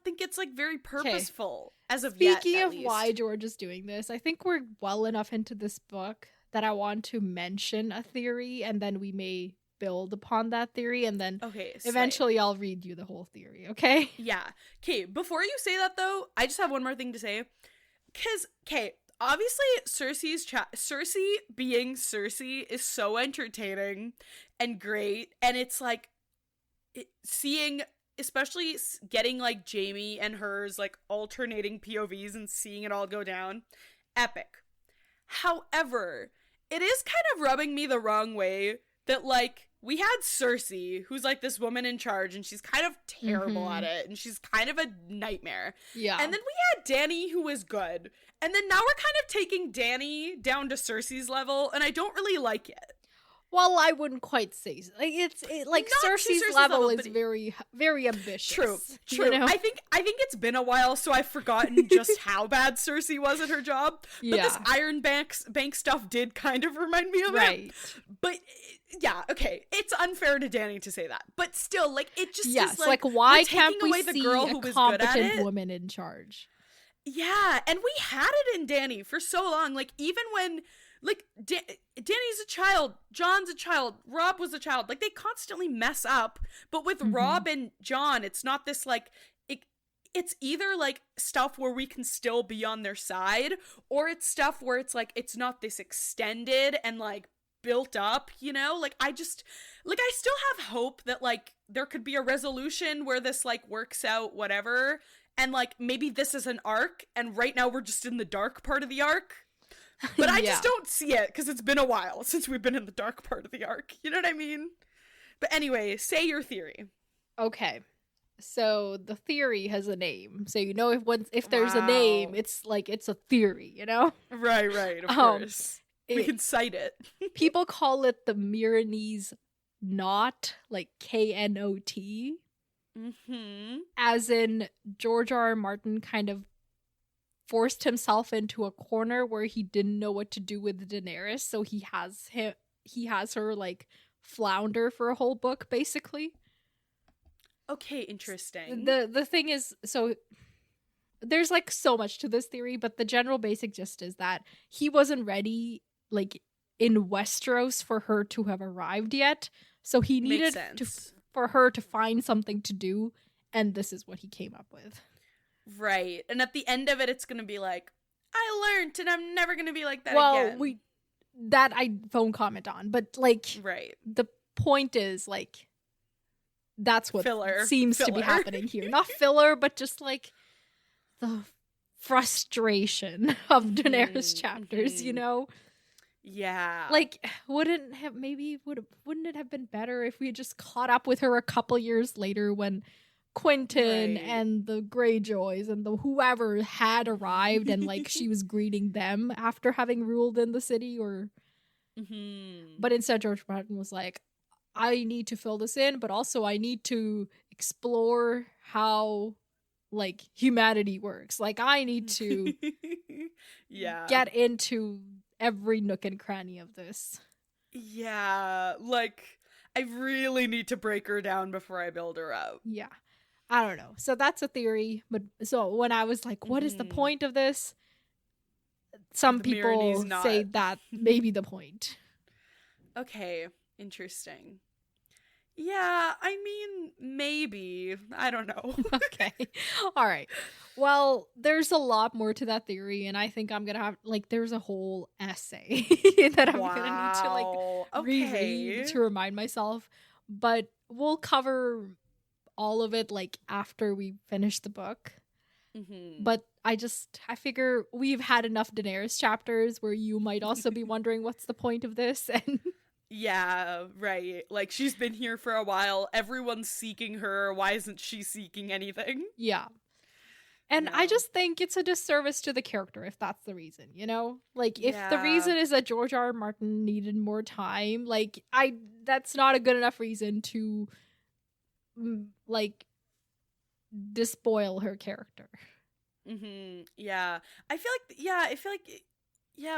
think it's like very purposeful as of Speaking yet, at of least. why George is doing this, I think we're well enough into this book that I want to mention a theory, and then we may build upon that theory, and then eventually I'll read you the whole theory, okay? Yeah. Okay, before you say that, though, I just have one more thing to say. Because, okay, obviously Cersei being Cersei is so entertaining and great, and it's like, seeing, especially getting, like, Jaime and hers, like, alternating POVs and seeing it all go down, epic. However, it is kind of rubbing me the wrong way that, like, we had Cersei, who's, like, this woman in charge, and she's kind of terrible at it, and she's kind of a nightmare. Yeah. And then we had Dany, who was good. And then now we're kind of taking Dany down to Cersei's level, and I don't really like it. Well, I wouldn't quite say so. Like Cersei's level is very, very ambitious. True. You know? I think it's been a while, so I've forgotten just how bad Cersei was at her job. But this Iron Bank stuff did kind of remind me of it. But yeah, okay, it's unfair to Dany to say that, but still, like, it just is like why can't we away see the girl who a was good at competent it? woman in charge? Yeah, and we had it in Dany for so long. Like, even when, like, Dany's a child, Jon's a child, Rob was a child. Like, they constantly mess up. But with Rob and Jon, it's not this, like, it's either, like, stuff where we can still be on their side, or it's stuff where it's, like, it's not this extended and, like, built up, you know? Like, I still have hope that, like, there could be a resolution where this, like, works out, whatever. And, like, maybe this is an arc, and right now we're just in the dark part of the arc. But I just don't see it, because it's been a while since we've been in the dark part of the arc. You know what I mean? But anyway, say your theory. Okay. So the theory has a name. So, you know, if there's a name, it's like, it's a theory, you know? Right, of course. We can cite it. People call it the Meereenese Knot, like Knot. As in, George R.R. Martin kind of forced himself into a corner where he didn't know what to do with Daenerys, so he has her, like, flounder for a whole book, basically. Okay, interesting. The thing is, so there's, like, so much to this theory, but the general basic gist is that he wasn't ready, like, in Westeros for her to have arrived yet, so he needed for her to find something to do, and this is what he came up with. Right. And at the end of it, it's going to be like, I learned, and I'm never going to be like that again. Well, that I won't comment on, but, like, the point is, like, that's what seems to be happening here. Not filler, but just, like, the frustration of Daenerys chapters, you know? Yeah. Like, wouldn't it have been better if we had just caught up with her a couple years later when Quentin and the Greyjoys and the whoever had arrived and, like, she was greeting them after having ruled in the city, or but instead George Martin was like, I need to fill this in, but also I need to explore how, like, humanity works. Like, I need to get into every nook and cranny of this. Yeah, like, I really need to break her down before I build her up. Yeah. I don't know. So that's a theory. But so when I was like, what is the point of this? Some people say that may be the point. Okay. Interesting. Yeah, I mean, maybe. I don't know. Okay. All right. Well, there's a lot more to that theory, and I think I'm going to have, like, there's a whole essay that I'm going to need to, like, reread to remind myself. But we'll cover all of it, like, after we finish the book. But I figure we've had enough Daenerys chapters where you might also be wondering what's the point of this. And yeah, right. Like, she's been here for a while. Everyone's seeking her. Why isn't she seeking anything? Yeah. And I just think it's a disservice to the character if that's the reason, you know? Like, if the reason is that George R. R. Martin needed more time, like, that's not a good enough reason to, like, despoil her character. Yeah. I feel like,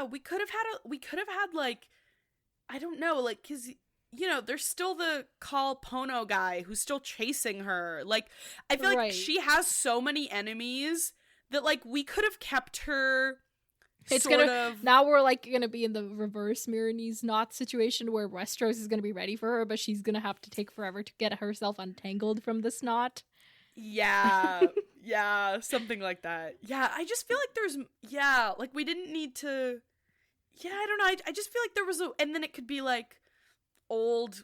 we could have had, like, I don't know, like, because, you know, there's still the Khal Pono guy who's still chasing her. Like, I feel like she has so many enemies that, like, we could have kept her now we're, like, gonna be in the reverse Meereenese Knot situation where Westeros is gonna be ready for her, but she's gonna have to take forever to get herself untangled from this knot. Yeah. Yeah, something like that. Yeah, I just feel like like, we didn't need to... Yeah, I don't know. I just feel like there was and then it could be, like, old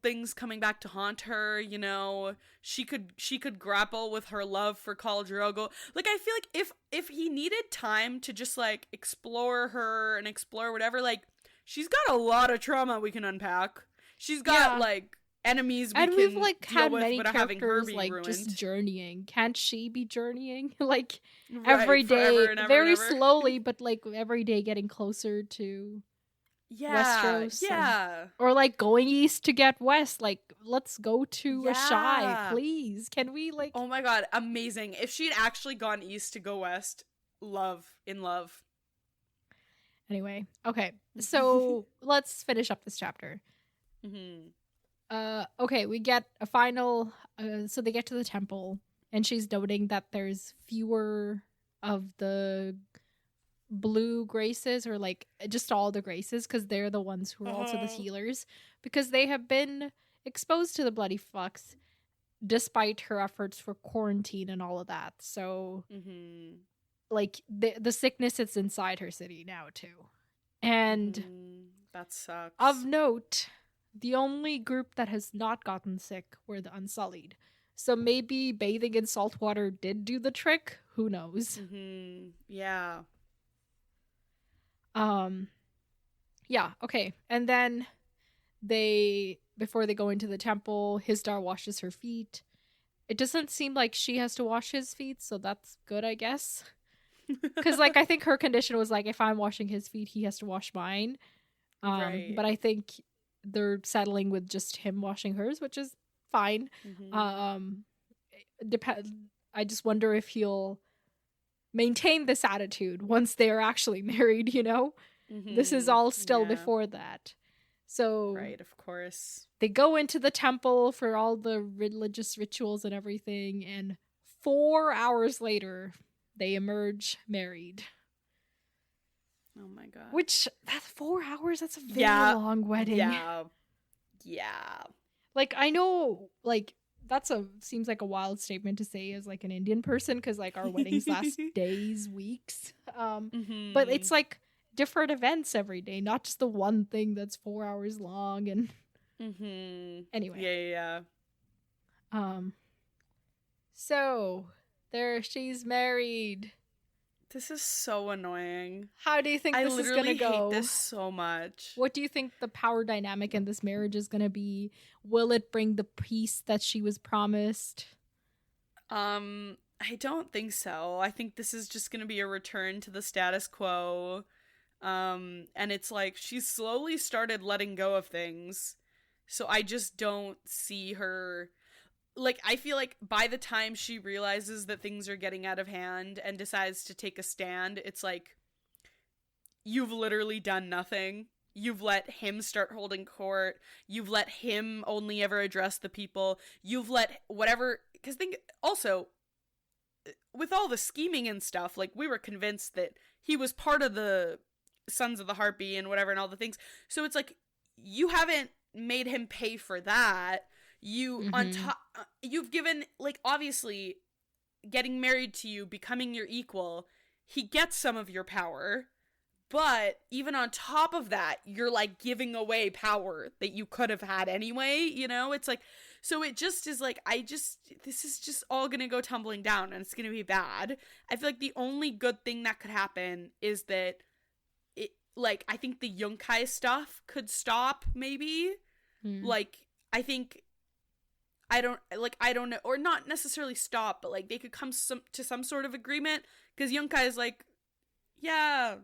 things coming back to haunt her, you know. She could grapple with her love for Khal Drogo. Like, I feel like if he needed time to just, like, explore her and explore whatever, like, she's got a lot of trauma we can unpack. She's got like enemies we've like had many characters like ruined. Just journeying. Can't she be journeying like every day, very slowly, but like every day getting closer to Westeros? Or like going east to get west. Like, let's go to Ashai, please. Can we like? Oh my god, amazing! If she'd actually gone east to go west, in love. Anyway, okay, so let's finish up this chapter. Okay, we get a final, so they get to the temple, and she's noting that there's fewer of the blue graces, or like just all the graces, because they're the ones who are also the healers, because they have been exposed to the bloody fucks despite her efforts for quarantine and all of that. So like the sickness is inside her city now too. And that sucks. Of note, the only group that has not gotten sick were the Unsullied. So maybe bathing in salt water did do the trick. Who knows? Yeah. Yeah, okay. And then before they go into the temple, Hisdar washes her feet. It doesn't seem like she has to wash his feet, so that's good, I guess. Because, like, I think her condition was, like, if I'm washing his feet, he has to wash mine. Right. But I think they're settling with just him washing hers, which is fine. I just wonder if he'll maintain this attitude once they are actually married, you know? This is all still before that. So right, of course. They go into the temple for all the religious rituals and everything, and 4 hours later, they emerge married. Oh my god. Which, that's 4 hours? That's a very long wedding. Yeah. Like, I know, like, seems like a wild statement to say as, like, an Indian person, because, like, our weddings last days, weeks. But it's, like, different events every day, not just the one thing that's 4 hours long, and... Anyway. Yeah. So, she's married. This is so annoying. How do you think this is gonna go? I hate this so much. What do you think the power dynamic in this marriage is gonna be? Will it bring the peace that she was promised? I don't think so. I think this is just gonna be a return to the status quo. And it's like she's slowly started letting go of things. So I just don't see her... Like, I feel like by the time she realizes that things are getting out of hand and decides to take a stand, it's like, you've literally done nothing. You've let him start holding court. You've let him only ever address the people. You've let whatever... Because also, with all the scheming and stuff, like, we were convinced that he was part of the Sons of the Harpy and whatever and all the things. So it's like, you haven't made him pay for that. You on top, you've given, like, obviously getting married to you, becoming your equal, he gets some of your power, But even on top of that, you're like giving away power that you could have had anyway, you know? It's like, so it just is like, this is just all gonna go tumbling down and it's gonna be bad. I feel like the only good thing that could happen is that it, like, I think the Yunkai stuff could stop, maybe. Like, I think, I don't know, or not necessarily stop, but like they could come to some sort of agreement, because Yunkai is like, yeah,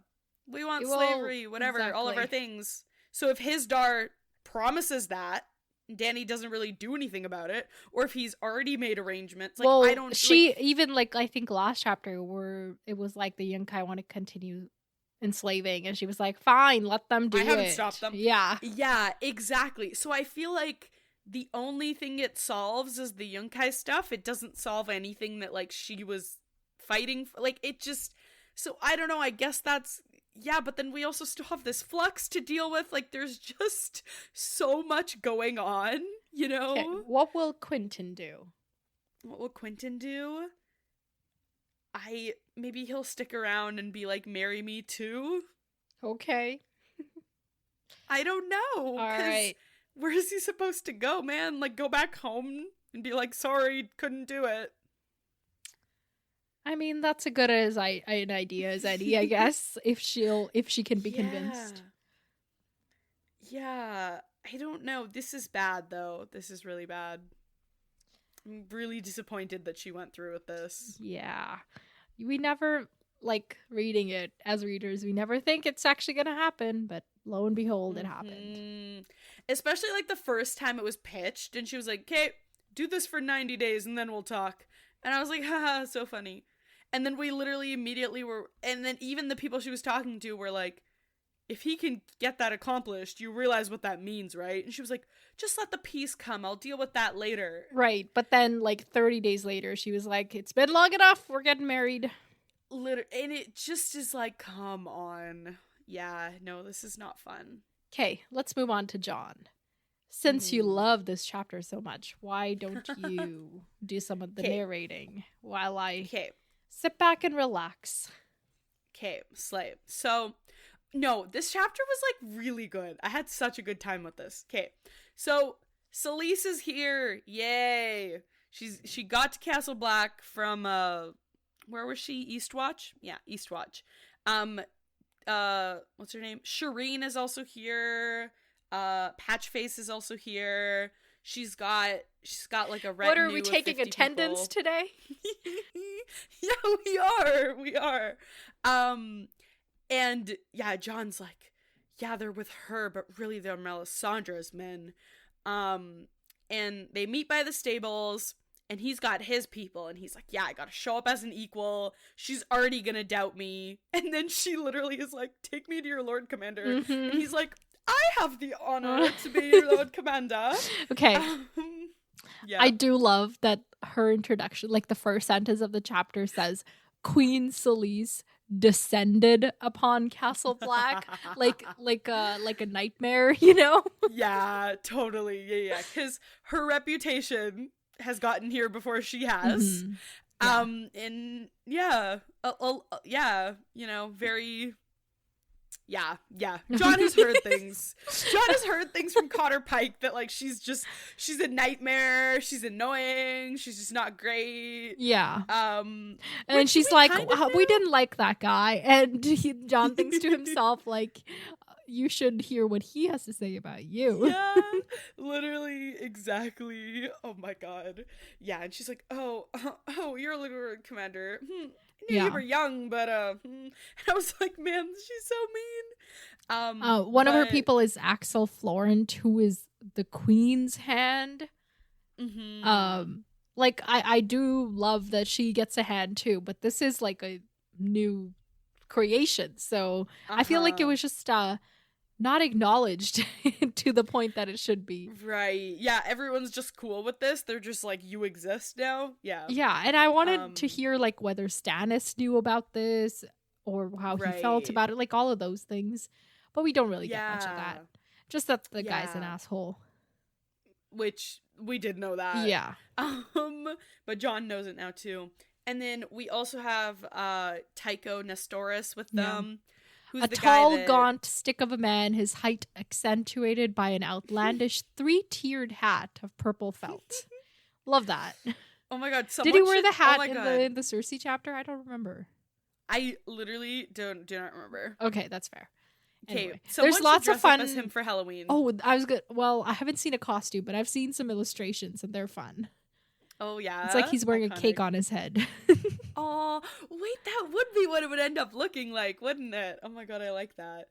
we want slavery, whatever, exactly. All of our things. So if his Dar promises that, Dany doesn't really do anything about it, or if he's already made arrangements, like, well, I don't. Even like I think last chapter where it was like the Yunkai want to continue enslaving, and she was like, "Fine, let them do it. I haven't stopped them." Yeah, exactly. So I feel like the only thing it solves is the Yunkai stuff. It doesn't solve anything that like she was fighting for. Like, it just. So I don't know. I guess that's. Yeah, but then we also still have this flux to deal with. Like, there's just so much going on, you know? Okay. What will Quentin do? Maybe he'll stick around and be like, marry me too? Okay. I don't know. All right. Where is he supposed to go, man? Like, go back home and be like, sorry, couldn't do it. I mean, that's a good an idea as any, I guess, if she can be convinced. Yeah, I don't know. This is bad, though. This is really bad. I'm really disappointed that she went through with this. Yeah. We never, like, reading it as readers, we never think it's actually gonna happen, but lo and behold, it happened. Especially, like, the first time it was pitched, and she was like, okay, do this for 90 days, and then we'll talk. And I was like, haha, so funny. And then we literally immediately were, and then even the people she was talking to were like, if he can get that accomplished, you realize what that means, right? And she was like, just let the peace come. I'll deal with that later. Right. But then like 30 days later, she was like, it's been long enough. We're getting married. And it just is like, come on. Yeah, no, this is not fun. Okay, let's move on to Jon. Since you love this chapter so much, why don't you do some of the narrating while I sit back and relax? Okay, slay. So, no, this chapter was like really good. I had such a good time with this. Okay, so Selyse is here. Yay! She got to Castle Black from where was she? Eastwatch? Yeah, Eastwatch. What's her name? Shireen is also here. Patchface is also here. She's got like a retinue. What, are we taking attendance today? Yeah, we are. And yeah, Jon's like, yeah, they're with her, but really they're Melisandre's men. And they meet by the stables, and he's got his people, and he's like, yeah, I gotta show up as an equal. She's already gonna doubt me. And then she literally is like, take me to your Lord Commander. Mm-hmm. And he's like, I have the honor to be your Lord Commander. Okay. Yeah. I do love that her introduction, like the first sentence of the chapter says, Queen Selyse descended upon Castle Black, like a nightmare, you know? Yeah, totally. Yeah. Because her reputation has gotten here before she has. Mm-hmm. Yeah. And yeah, you know, very. Yeah. Jon has heard things. Jon has heard things from Cotter Pike that, like, she's a nightmare. She's annoying. She's just not great. Yeah. And she's like, we didn't like that guy. And Jon thinks to himself, like, you should hear what he has to say about you. Yeah, literally, exactly. Oh my god. Yeah, and she's like, oh, you're a Lord Commander. I knew you were young, but and I was like, man, she's so mean. One of her people is Axel Florent, who is the Queen's hand. Mm-hmm. Like I do love that she gets a hand too, but this is like a new creation, so I feel like it was just not acknowledged to the point that it should be. Right. Yeah, everyone's just cool with this. They're just like, you exist now? Yeah. Yeah, and I wanted to hear like whether Stannis knew about this or how he felt about it, like all of those things. But we don't really get much of that. Just that the guy's an asshole. Which we did know that. Yeah. But Jon knows it now too. And then we also have Tycho Nestoris with them. Who's a the tall, guy that... gaunt stick of a man, his height accentuated by an outlandish 3-tiered hat of purple felt. Love that. Oh my god, Did he wear the hat oh in the Cersei chapter? I don't remember. I literally do not remember. Okay, that's fair. Okay, anyway, there's lots of fun as him for Halloween. Oh, I was good. Well, I haven't seen a costume, but I've seen some illustrations and they're fun. Oh yeah, it's like he's wearing a cake on his head. Oh wait, that would be what it would end up looking like, wouldn't it? Oh my god, I like that.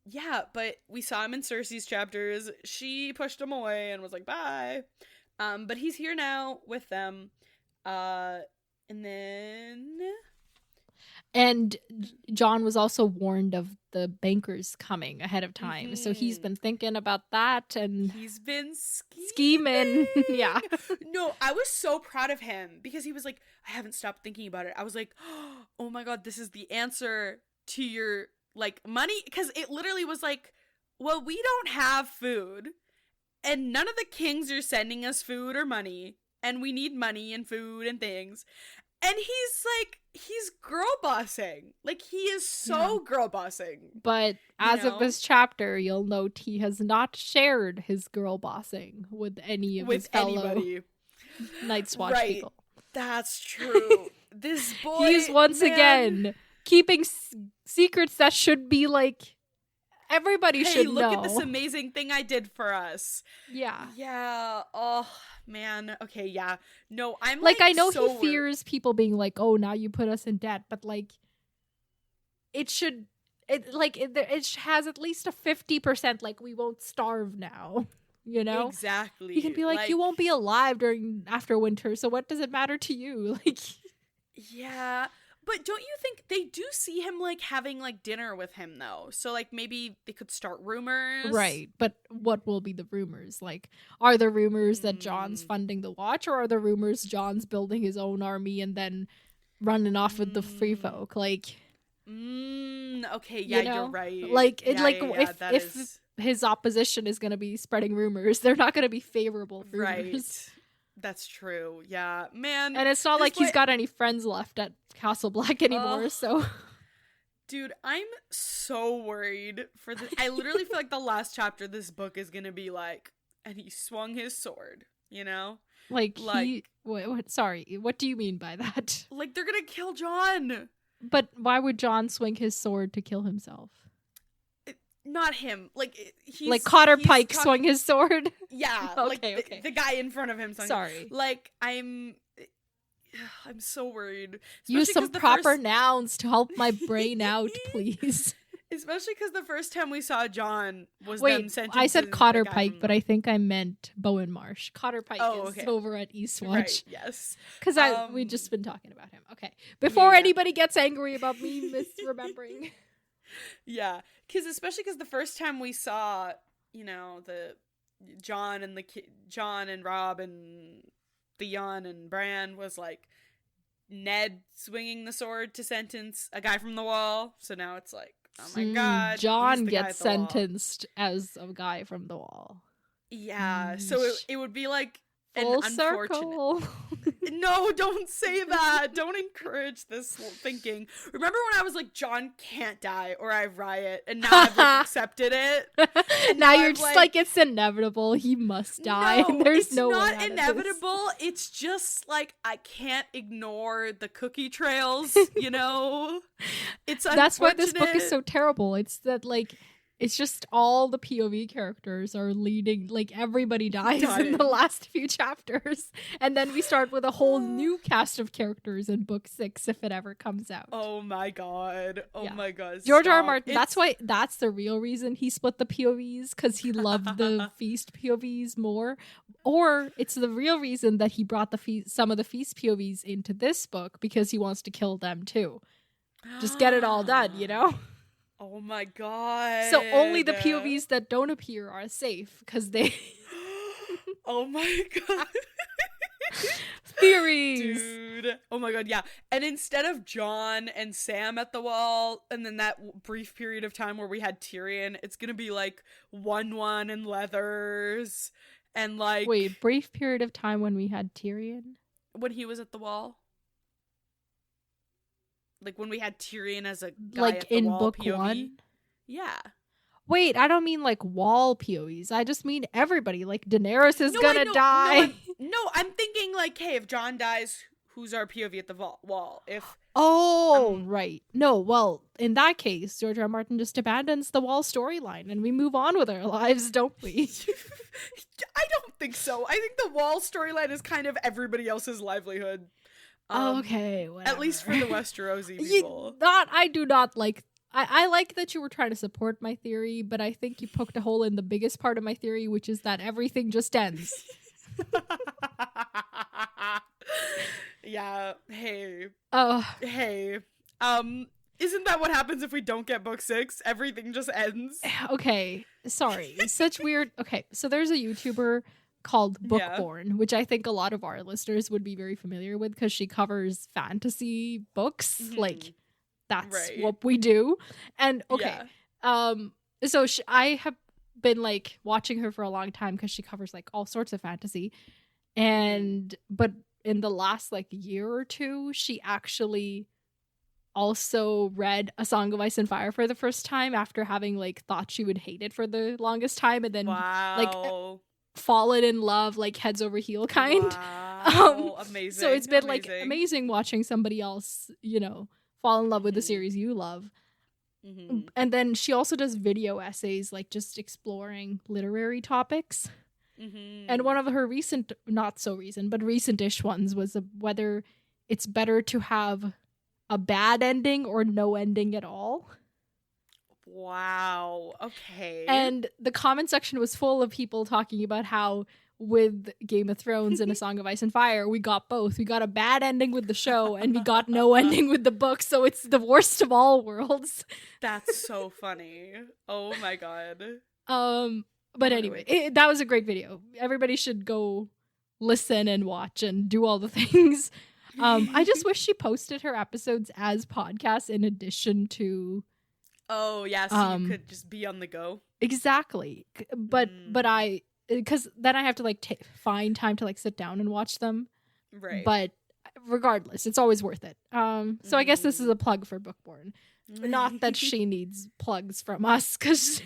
Yeah, but we saw him in Cersei's chapters. She pushed him away and was like, bye. But he's here now with them. And then... And Jon was also warned of the bankers coming ahead of time. So he's been thinking about that and... He's been scheming. Yeah. No, I was so proud of him because he was like, I haven't stopped thinking about it. I was like, oh my god, this is the answer to your, like, money. Because it literally was like, well, we don't have food. And none of the kings are sending us food or money. And we need money and food and things. And he's girl bossing. Like, he is so girl bossing. But as of this chapter, you'll note he has not shared his girl bossing with any of his fellow Night's Watch people. That's true. This boy, he's once again keeping secrets that should be like, everybody should know. Hey, look at this amazing thing I did for us. Yeah. Yeah. Oh, man. Okay, yeah. No, I'm like I know so he fears people being like, oh, now you put us in debt, but like it has at least a 50% like we won't starve now. You know? Exactly. He can be like, you won't be alive after winter, so what does it matter to you? Like, yeah. But don't you think they do see him, like, having, like, dinner with him, though? So, like, maybe they could start rumors. Right. But what will be the rumors? Like, are the rumors that Jon's funding the Watch, or are the rumors Jon's building his own army and then running off with the free folk? Like... okay, yeah, you're right. Like, if his opposition is going to be spreading rumors, they're not going to be favorable rumors. Right. That's true. Yeah, man. And it's not like he's got any friends left at Castle Black anymore, so... Dude, I'm so worried for this. I literally feel like the last chapter of this book is going to be like, and he swung his sword, you know? Like sorry, what do you mean by that? Like, they're going to kill Jon. But why would Jon swing his sword to kill himself? Not him. Like, he's... Like, Cotter Pike swung his sword? Yeah. Okay. The guy in front of him. Sorry. Like, I'm so worried. Use some proper nouns to help my brain out, please. Especially because the first time we saw Jon was them sentencing... I said Cotter Pike, but I think I meant Bowen Marsh. Cotter Pike is over at Eastwatch. Right, yes. Because we've just been talking about him. Okay. Before anybody gets angry about me misremembering. Yeah. Especially because the first time we saw, you know, the Jon and Rob and Theon and Bran was like Ned swinging the sword to sentence a guy from the Wall. So now it's like, oh my god, Jon gets sentenced as a guy from the Wall. Yeah, so it would be like full an circle. No, don't say that. Don't encourage this thinking. Remember when I was like, Jon can't die or I riot, and now I've like, accepted it. And now you're just like, it's inevitable. He must die. No, there's no way. It's not inevitable. It's just like I can't ignore the cookie trails. You know, it's that's why this book is so terrible. It's that like. It's just all the POV characters are leading, like everybody dies in the last few chapters. And then we start with a whole new cast of characters in book 6 if it ever comes out. Oh my god. Oh my god. George R. R. Martin, that's the real reason he split the POVs, because he loved the feast POVs more. Or it's the real reason that he brought some of the feast POVs into this book, because he wants to kill them too. Just get it all done, you know? Oh my god. So only the POVs that don't appear are safe, because they... Oh my god. Theories. Dude. Oh my god, yeah. And instead of Jon and Sam at the Wall, and then that brief period of time where we had Tyrion, it's gonna be like 1-1 and Leathers, and like... Wait, brief period of time when we had Tyrion? When he was at the Wall. Like when we had Tyrion as a guy like at the in wall book POV. 1. Yeah. Wait, I don't mean like wall POVs. I just mean everybody. Like Daenerys is No, gonna die. I'm thinking like, hey, if Jon dies, who's our POV at the wall? If Right. No, well, in that case, George R. R. Martin just abandons the wall storyline and we move on with our lives, don't we? I don't think so. I think the wall storyline is kind of everybody else's livelihood. Okay, whatever. At least for the Westerosi people. I do not like. I like that you were trying to support my theory, but I think you poked a hole in the biggest part of my theory, which is that everything just ends. Yeah. Hey. Hey. Isn't that what happens if we don't get book 6? Everything just ends. Okay. Sorry. Such weird. Okay. So there's a YouTuber called Bookborn, which I think a lot of our listeners would be very familiar with because she covers fantasy books. Mm-hmm. Like, that's what we do. And okay. Yeah. So I have been like watching her for a long time because she covers like all sorts of fantasy. And but in the last like year or two, she actually also read A Song of Ice and Fire for the first time after having like thought she would hate it for the longest time, and then like fallen in love like heads over heel kind. Wow. Amazing. So it's been like amazing watching somebody else, you know, fall in love with the series you love. Mm-hmm. And then she also does video essays, like just exploring literary topics. Mm-hmm. And one of her recent, not so recent, but recent-ish ones was whether it's better to have a bad ending or no ending at all. Wow. Okay. And the comment section was full of people talking about how with Game of Thrones and A Song of Ice and Fire, we got both. We got a bad ending with the show and we got no ending with the book. So it's the worst of all worlds. That's so funny. Oh my God. But anyway, that was a great video. Everybody should go listen and watch and do all the things. I just wish she posted her episodes as podcasts in addition to. Oh yeah, so you could just be on the go. Exactly, but because then I have to like find time to like sit down and watch them. Right. But regardless, it's always worth it. So I guess this is a plug for Bookborn. Not that she needs plugs from us, because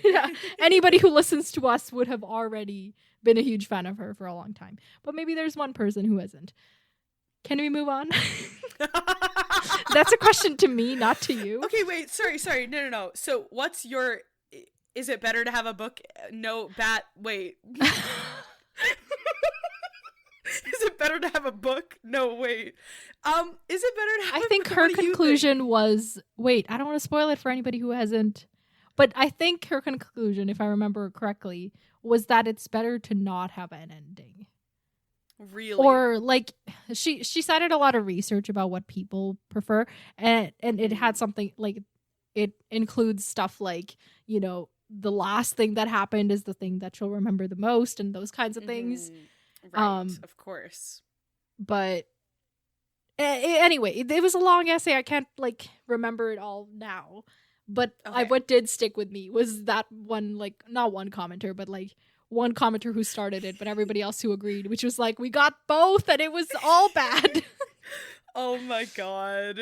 anybody who listens to us would have already been a huge fan of her for a long time. But maybe there's one person who isn't. Can we move on? That's a question to me, not to you. Okay, wait. Sorry. No. So what's your... Is it better to have a book? No, wait. Is it better to have a book? No, wait. Is it better to have I think her conclusion was... Wait, I don't want to spoil it for anybody who hasn't... But I think her conclusion, if I remember correctly, was that it's better to not have an ending. Really? Or like she cited a lot of research about what people prefer, and it had something like it includes stuff like, you know, the last thing that happened is the thing that you'll remember the most and those kinds of things. Right, of course. But anyway, it was a long essay. I can't like remember it all now. But what did stick with me was that one, like, not one commenter, but like one commenter who started it, but everybody else who agreed, which was like, we got both and it was all bad. Oh my God.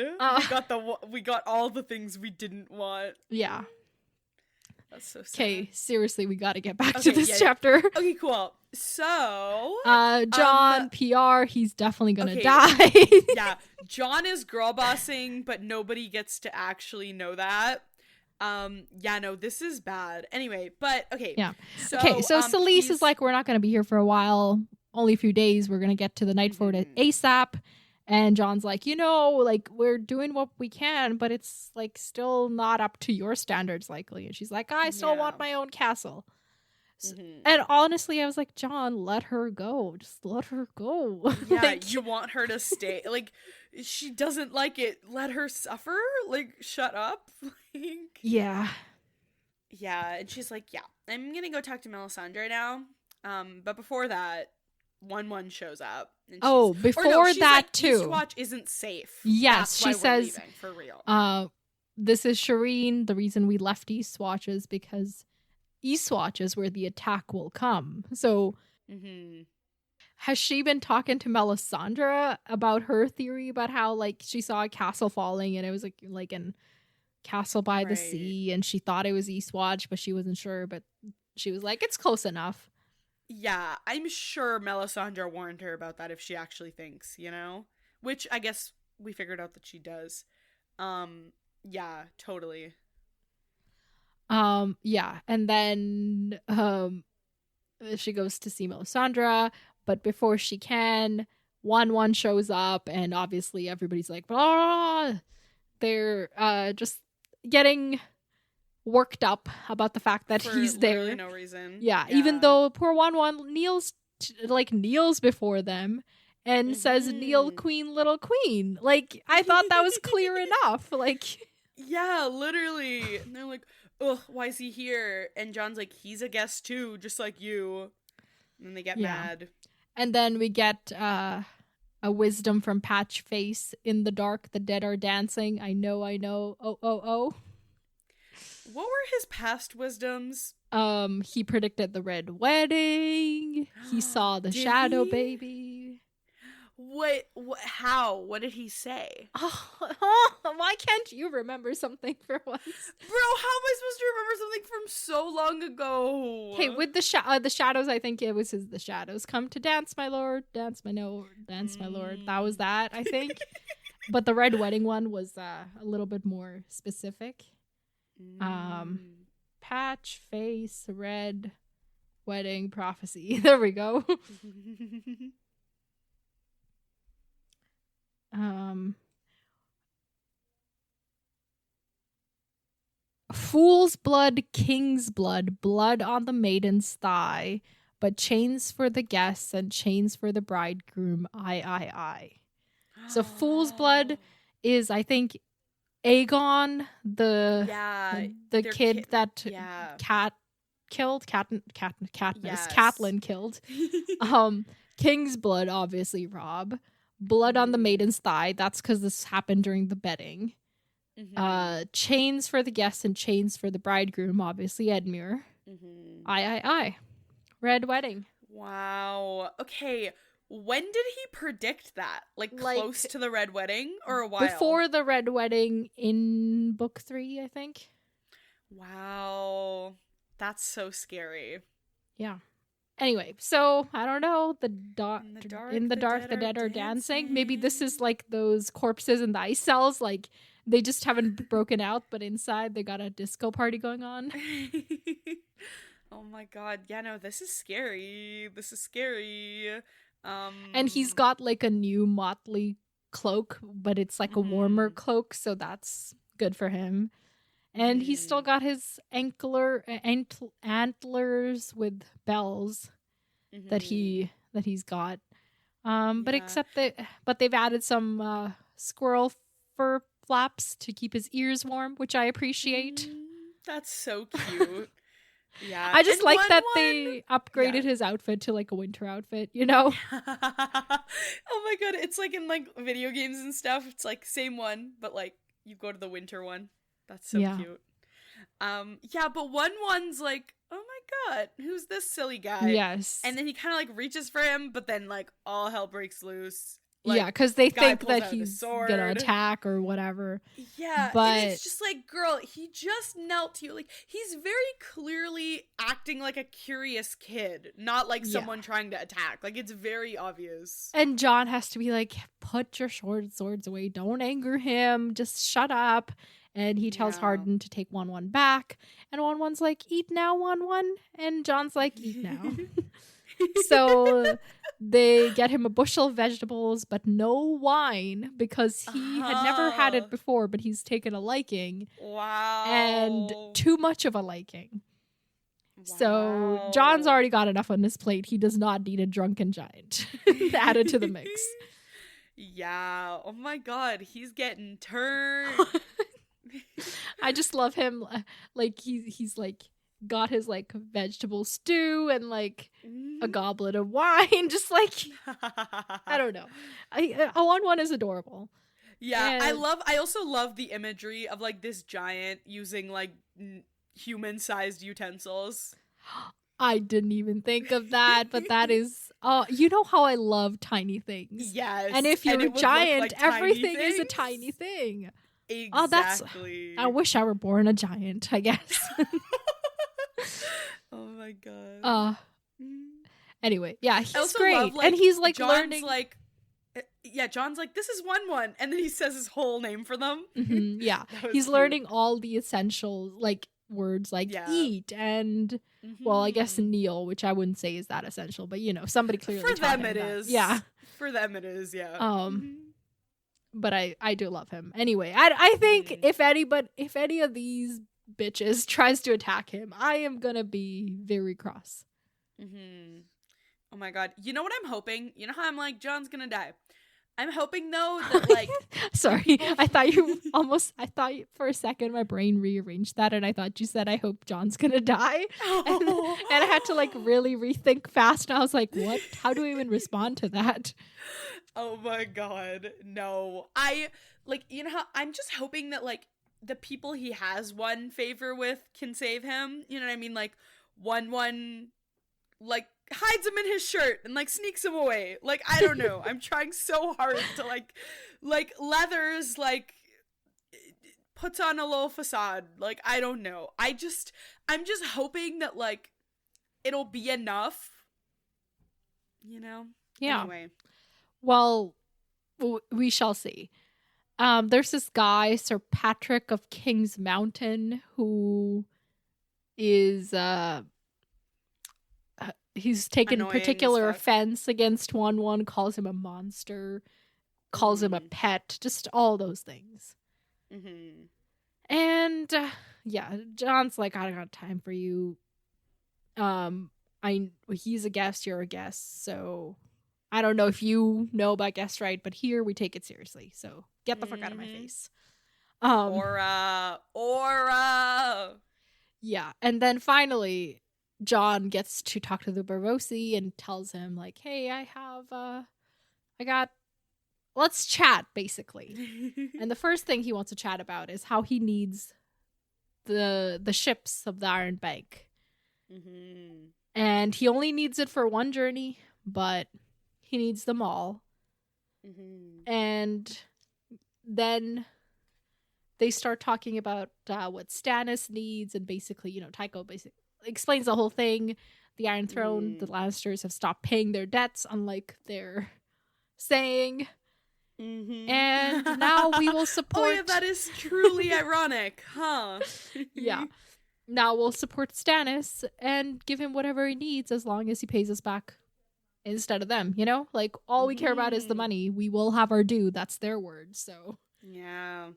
We got all the things we didn't want. Yeah. That's so sad. Okay, seriously, we got to get back to this chapter. Okay, cool. So, Jon, PR, he's definitely gonna die. Yeah, Jon is girl bossing, but nobody gets to actually know that. Yeah, no, this is bad. Anyway, but okay. Yeah. So Selyse is like, we're not gonna be here for a while. Only a few days. We're gonna get to the Nightford ASAP. And Jon's like, you know, like, we're doing what we can, but it's like still not up to your standards, likely. And she's like, I still want my own castle. And honestly, I was like, Jon, let her go. Just let her go. Yeah, like, you want her to stay. Like, she doesn't like it. Let her suffer. Like, shut up. Like, yeah. Yeah, and she's like, yeah, I'm gonna go talk to Melisandre now. But before that, 1-1 shows up. And before that like, too. Eastwatch isn't safe. Yes, she says, for real. This is Shireen. The reason we left Eastwatch is because Eastwatch is where the attack will come. So has she been talking to Melisandre about her theory about how like she saw a castle falling and it was like an castle by the sea and she thought it was Eastwatch, but she wasn't sure, but she was like, it's close enough. Yeah, I'm sure Melisandre warned her about that if she actually thinks, which I guess we figured out that she does. Yeah, totally. Yeah, and then she goes to see Melisandre, but before she can, 1-1 shows up, and obviously everybody's like, blah. They're just getting worked up about the fact that he's there. For no reason. Yeah, even though poor 1-1 kneels before them and says, "Kneel, queen, little queen." Like, I thought that was clear enough. Like, yeah, literally. And they're like, ugh, why is he here? And Jon's like, he's a guest too, just like you. And then they get mad. And then we get a wisdom from Patchface. In the dark, the dead are dancing. I know. Oh. What were his past wisdoms? He predicted the red wedding. He saw the shadow baby. What? How? What did he say? Oh, why can't you remember something for once? Bro, how am I supposed to remember something from so long ago? Okay, with the shadows, I think it was the shadows come to dance, my lord, dance, my lord, dance, my lord. That was that, I think. But the red wedding one was a little bit more specific. Patch, face, red, wedding, prophecy. There we go. Fool's blood, king's blood, blood on the maiden's thigh, but chains for the guests and chains for the bridegroom. I. So fool's blood is, I think, Aegon, the kid that Cat killed. Catelyn killed. King's blood, obviously, Rob. Blood on the maiden's thigh. That's because this happened during the bedding. Chains for the guests and chains for the bridegroom, obviously, Edmure. I. Red wedding. Wow. Okay. When did he predict that? Like close to the red wedding or a while? Before the red wedding in book 3, I think. Wow. That's so scary. Yeah. Anyway, so I don't know. In the dark, the dead are dancing. Maybe this is like those corpses in the ice cells. Like they just haven't broken out, but inside they got a disco party going on. Oh my god. Yeah, no, this is scary. And he's got like a new motley cloak, but it's like a warmer cloak, so that's good for him. And he's still got his antlers with bells that he's got. But they've added some squirrel fur flaps to keep his ears warm, which I appreciate. That's so cute. Yeah. I just like that they upgraded his outfit to like a winter outfit, you know? Oh my god, it's like in like video games and stuff. It's like same one, but like you go to the winter one. That's so cute. Yeah, but 1-1's like, oh my god, who's this silly guy? Yes. And then he kind of like reaches for him, but then like all hell breaks loose. Like, yeah, because they think that he's gonna attack or whatever. Yeah, but and it's just like, girl, he just knelt to you. Like, he's very clearly acting like a curious kid, not like someone trying to attack. Like, it's very obvious. And Jon has to be like, put your swords away. Don't anger him. Just shut up. And he tells Harden to take 1-1 back. And 1-1's like, eat now, 1-1. And Jon's like, eat now. So they get him a bushel of vegetables, but no wine because he had never had it before, but he's taken a liking. Wow. And too much of a liking. Wow. So Jon's already got enough on his plate. He does not need a drunken giant added to the mix. Yeah. Oh my god. He's getting turned. I just love him. Like he's like got his like vegetable stew and like a goblet of wine. Just like I don't know. A 1-1 is adorable. Yeah, and I also love the imagery of like this giant using like human-sized utensils. I didn't even think of that, but that is, you know how I love tiny things. Yes. And if you're it would giant, look like tiny everything is a things. tiny thing. Exactly. I wish I were born a giant, I guess. Oh my god. Anyway, yeah, I he's also great. love, and he's like John's learning. like, yeah, John's like, this is 1-1. And then he says his whole name for them. Yeah. He's cute. learning all the essential like words like eat and well, I guess kneel, which I wouldn't say is that essential, but you know, somebody clearly for taught them him it that. is. Yeah. For them it is, yeah. But I do love him. Anyway, I think if any of these bitches tries to attack him, I am gonna be very cross. Oh my god. You know what I'm hoping? You know how I'm like, John's gonna die. I'm hoping though that like sorry, I thought for a second my brain rearranged that and I thought you said I hope John's gonna die. And I had to like really rethink fast and I was like, what? How do we even respond to that? Oh my god. No. I like, you know how I'm just hoping that like the people he has won favor with can save him. You know what I mean? Like one like hides him in his shirt and like sneaks him away. Like I don't know. I'm trying so hard to like Leathers like puts on a little facade. Like I don't know. I'm just hoping that like it'll be enough. You know? Yeah. Anyway. Well, we shall see. There's this guy, Sir Patrick of King's Mountain, who is he's taken Annoying particular as fuck. offense against 1-1, calls him a monster, calls him a pet, just all those things. And yeah, John's like, I don't got time for you. He's a guest, you're a guest, so I don't know if you know about guest right, but here we take it seriously. So get the fuck out of my face. Aura. Yeah, and then finally John gets to talk to the Barbosi and tells him like, hey, let's chat, basically. And the first thing he wants to chat about is how he needs the ships of the Iron Bank. And he only needs it for one journey, but he needs them all. And then they start talking about what Stannis needs, and basically, you know, Tycho basically explains the whole thing. The Iron Throne, the Lannisters have stopped paying their debts, unlike they're saying. And now we will support... Oh yeah, that is truly ironic, huh? Yeah. Now we'll support Stannis and give him whatever he needs as long as he pays us back instead of them, you know? Like, all we care about is the money. We will have our due. That's their word, so... Yeah.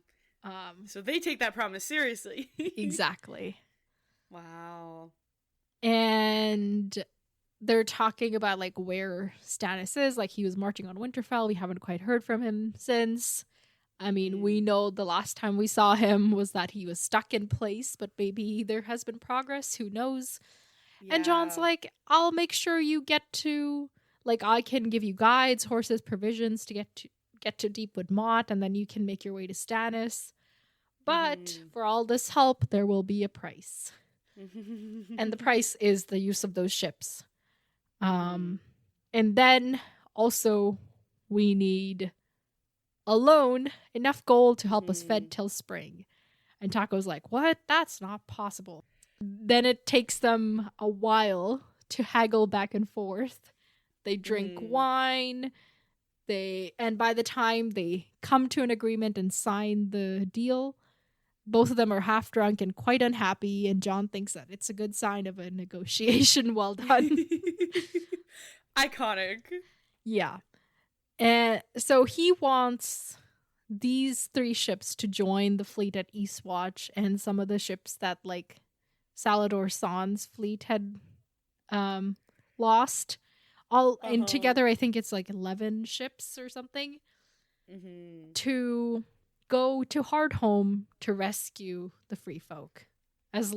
So they take that promise seriously. Exactly. Wow. And they're talking about like where Stannis is. Like he was marching on Winterfell. We haven't quite heard from him since. I mean, we know the last time we saw him was that he was stuck in place, but maybe there has been progress. Who knows? Yeah. And John's like, I'll make sure you get to, like, I can give you guides, horses, provisions to get to Deepwood Motte, and then you can make your way to Stannis. But for all this help, there will be a price. And the price is the use of those ships. And then also we need a loan, enough gold to help us fed till spring. And Taco's like, what? That's not possible. Then it takes them a while to haggle back and forth. They drink wine. And by the time they come to an agreement and sign the deal, both of them are half drunk and quite unhappy, and John thinks that it's a good sign of a negotiation well done. Iconic. Yeah. And so he wants these 3 ships to join the fleet at Eastwatch, and some of the ships that like Salador San's fleet had lost. All and together I think it's like 11 ships or something to go to Hardhome to rescue the free folk, as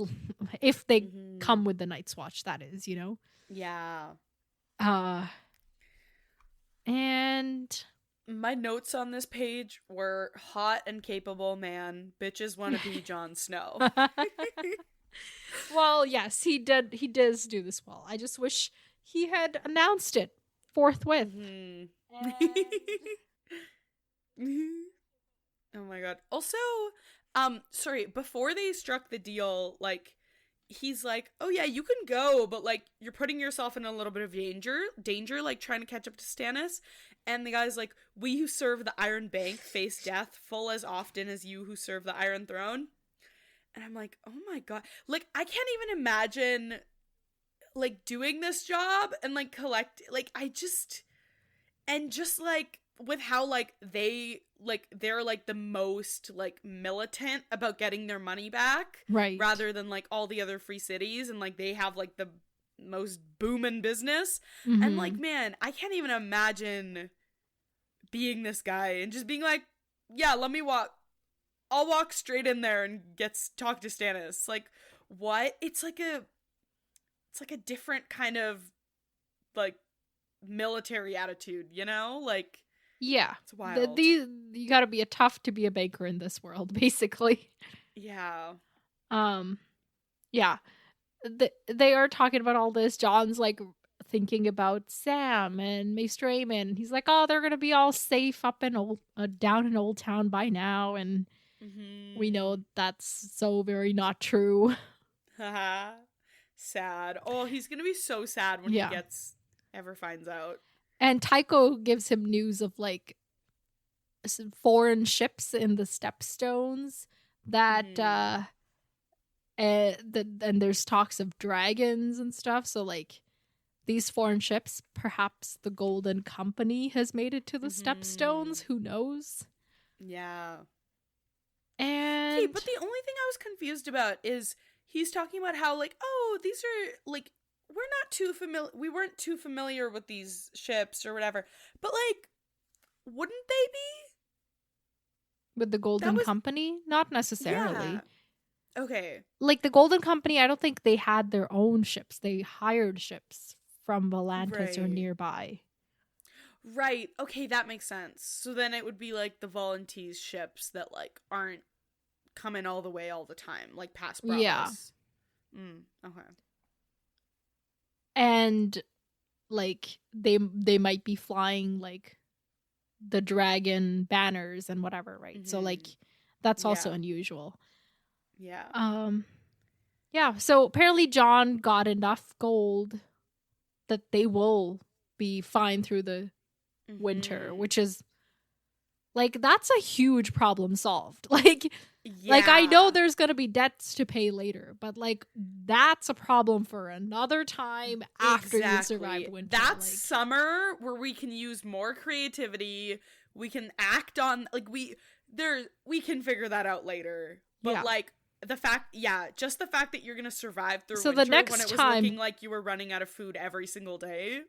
if they come with the Night's Watch, that is, you know. Yeah. And my notes on this page were hot and capable man. Bitches want to be Jon Snow. Well, yes, he does do this well. I just wish he had announced it forthwith. Oh my god. Also, sorry, before they struck the deal, like, he's like, oh yeah, you can go, but like, you're putting yourself in a little bit of danger, like trying to catch up to Stannis. And the guy's like, we who serve the Iron Bank face death full as often as you who serve the Iron Throne. And I'm like, oh my god. Like, I can't even imagine, like, doing this job and, like, just, like, with how, like, they're, like, the most, like, militant about getting their money back. Right. Rather than, like, all the other free cities. And, like, they have, like, the most booming business. Mm-hmm. And, like, man, I can't even imagine being this guy and just being like, yeah, I'll walk straight in there and talk to Stannis. Like, what? It's like a different kind of, like, military attitude, you know? Like, yeah, it's wild. You gotta be tough to be a banker in this world, basically. Yeah. Yeah. They are talking about all this. John's, like, thinking about Sam and Maester Aemon. He's like, oh, they're gonna be all safe up in down in Old Town by now, and we know that's so very not true. Haha. Sad. Oh, he's gonna be so sad when he ever finds out. And Tycho gives him news of, like, some foreign ships in the Stepstones that and there's talks of dragons and stuff. So, like, these foreign ships, perhaps the Golden Company has made it to the Stepstones. Who knows? Yeah. And okay, but the only thing I was confused about is he's talking about how, like, oh, these are, like, we weren't too familiar with these ships or whatever. But, like, wouldn't they be? With the Golden Company? Not necessarily. Yeah. Okay. Like, the Golden Company, I don't think they had their own ships. They hired ships from Volantis or nearby. Right. Okay, that makes sense. So then it would be, like, the Voluntees ships that, like, aren't coming all the way all the time, like past Bravos. Yeah. Okay. And, like, they might be flying, like, the dragon banners and whatever, right? So, like, that's also unusual. Yeah. Yeah, so apparently John got enough gold that they will be fine through the winter, which is, like, that's a huge problem solved. Like, like, I know there's gonna be debts to pay later, but, like, that's a problem for another time after you survive winter. That's like, summer where we can use more creativity. We can act on, like, we can figure that out later. But like, just the fact that you're gonna survive through winter the next when it was time, looking like you were running out of food every single day.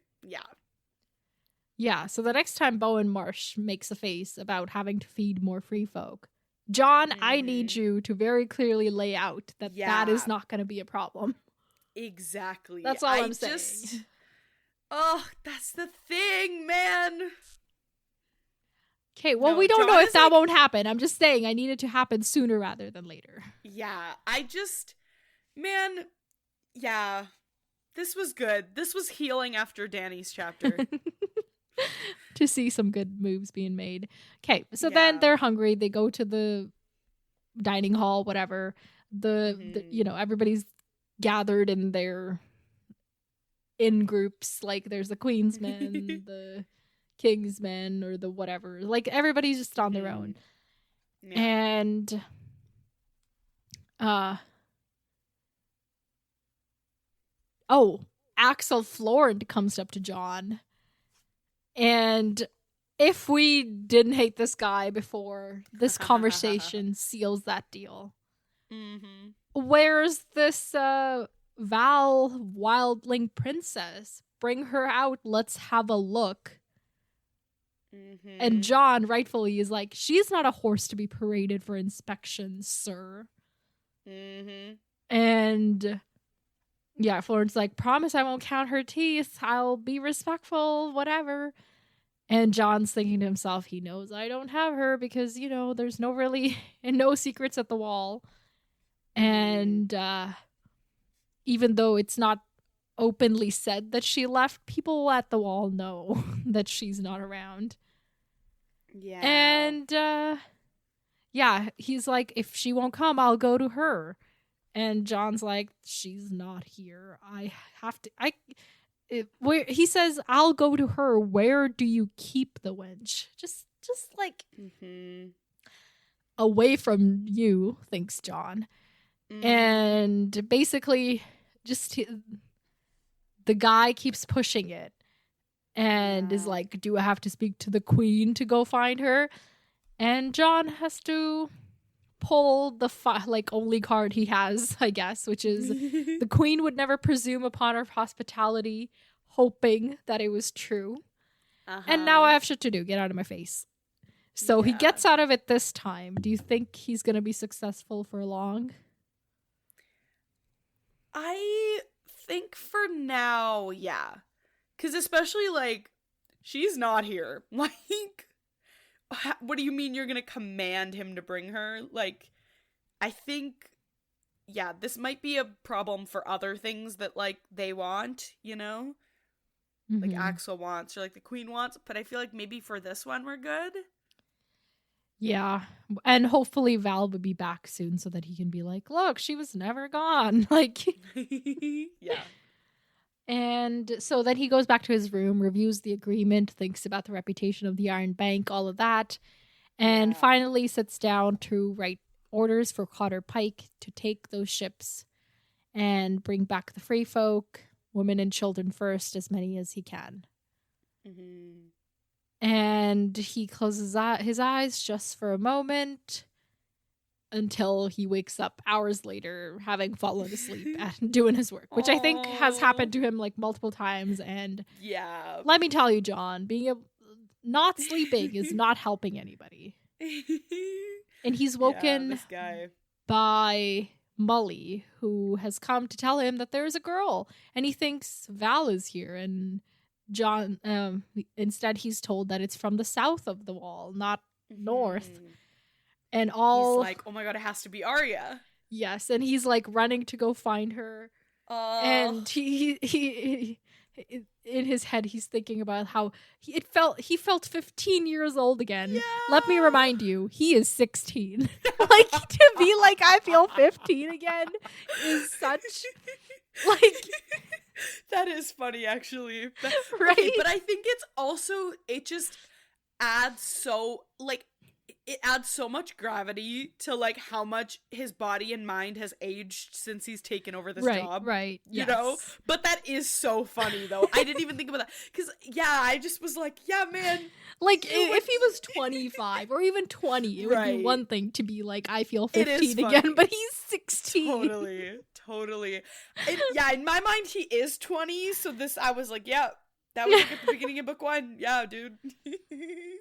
Yeah, so the next time Bowen Marsh makes a face about having to feed more free folk, John, I need you to very clearly lay out that that is not going to be a problem. Exactly. That's all I'm saying. That's the thing, man. Okay, well, we don't know if that won't happen. I'm just saying I need it to happen sooner rather than later. Yeah, this was good. This was healing after Dany's chapter. To see some good moves being made. Okay, so then they're hungry. They go to the dining hall, whatever. The everybody's gathered in groups. Like, there's the Queen's men, the King's men, or the whatever. Like, everybody's just on their own. Yeah. And Axel Florent comes up to John. And if we didn't hate this guy before, this conversation seals that deal. Where's this Val Wildling princess? Bring her out. Let's have a look. And John rightfully is like, she's not a horse to be paraded for inspection, sir. And Florent's like, promise I won't count her teeth. I'll be respectful, whatever. And John's thinking to himself, he knows I don't have her because, there's no secrets at the wall. And even though it's not openly said that she left, people at the wall know that she's not around. Yeah. And yeah, he's like, if she won't come, I'll go to her. And John's like, she's not here. I have to. Where he says, I'll go to her. Where do you keep the wench? Just like away from you, thinks John. And basically, just the guy keeps pushing it, and is like, do I have to speak to the queen to go find her? And John has to pull the only card he has, I guess, which is the queen would never presume upon her hospitality, hoping that it was true. And now I have shit to do. Get out of my face. So he gets out of it this time. Do you think he's going to be successful for long? I think for now, yeah. Because especially, like, she's not here. Like, what do you mean you're gonna command him to bring her? Like, I think, yeah, this might be a problem for other things that, like, they want, you know? Like Axel wants, or like the queen wants, but I feel like maybe for this one we're good. Yeah, and hopefully Val will be back soon so that he can be like, look, she was never gone. Like, yeah. And so then he goes back to his room, reviews the agreement, thinks about the reputation of the Iron Bank, all of that, and finally sits down to write orders for Cotter Pike to take those ships and bring back the free folk, women and children first, as many as he can. And he closes his eyes just for a moment until he wakes up hours later, having fallen asleep and doing his work, which I think has happened to him like multiple times. And let me tell you, John, not sleeping is not helping anybody. And he's woken this guy by Mully, who has come to tell him that there's a girl, and he thinks Val is here. And John, instead, he's told that it's from the south of the wall, not north. And he's like, oh my god, it has to be Arya. Yes, and he's like running to go find her. And he in his head he's thinking about how he felt 15 years old again. Yeah. Let me remind you, he is 16. Like, to be like, I feel 15 again is such like that is funny, actually. Right? Okay, but I think it's also, it just adds so, like, it adds so much gravity to, like, how much his body and mind has aged since he's taken over this job. Right, you know? But that is so funny, though. I didn't even think about that. Because, I just was like, yeah, man. Like, if he was 25 or even 20, it would be one thing to be like, I feel 15 again, but he's 16. Totally. In my mind, he is 20, so I was like, yeah. That was like at the beginning of book 1. Yeah, dude.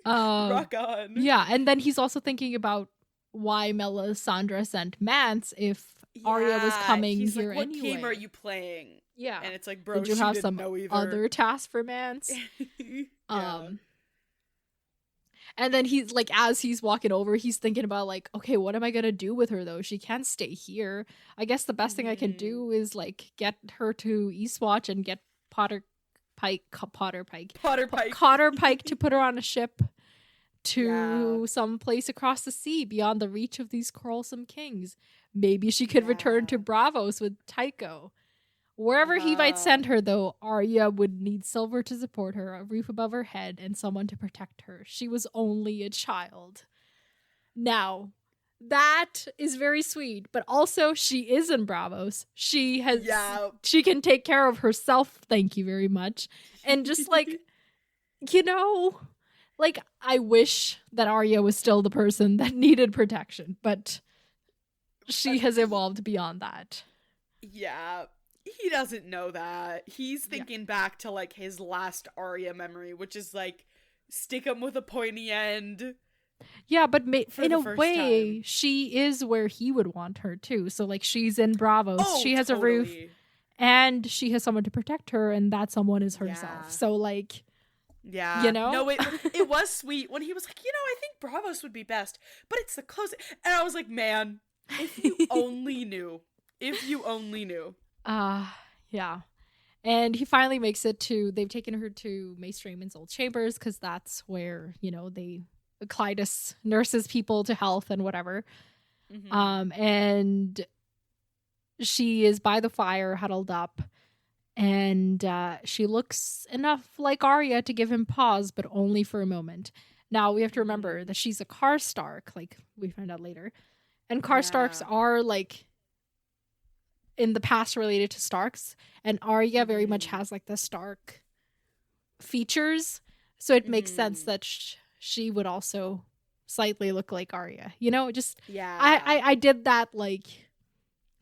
Rock on. Yeah, and then he's also thinking about why Melisandre sent Mance if Arya was coming he's here like, what anyway. game are you playing? Yeah. And it's like, bro, did you have some other task for Mance? And then he's like, as he's walking over, he's thinking about like, okay, what am I gonna do with her though? She can't stay here. I guess the best thing I can do is like get her to Eastwatch and get Cotter Pike to put her on a ship to some place across the sea beyond the reach of these quarrelsome kings. Maybe she could return to Bravos with Tycho. Wherever he might send her, though, Arya would need silver to support her, a roof above her head, and someone to protect her. She was only a child. Now, that is very sweet, but also she is in Bravos. She can take care of herself, thank you very much. And just like, you know, like, I wish that Arya was still the person that needed protection, but she has evolved beyond that. Yeah. He doesn't know that. He's thinking back to, like, his last Arya memory, which is, like, stick him with a pointy end. Yeah, but in a way, she is where he would want her, too. So, like, she's in Bravos. She has a roof, and she has someone to protect her, and that someone is herself. So, like, you know? No, it was sweet when he was like, I think Bravos would be best, but it's the closest. And I was like, man, if you only knew. If you only knew. Yeah. And he finally makes it to, they've taken her to Mace Raymond's old chambers because that's where, Clytus nurses people to health and whatever. Mm-hmm. And she is by the fire, huddled up, and she looks enough like Arya to give him pause, but only for a moment. Now, we have to remember that she's a Karstark, like we find out later. And Karstarks are, like, in the past related to Starks, and Arya very much has, like, the Stark features, so it makes sense that she would also slightly look like Arya. I did that, like,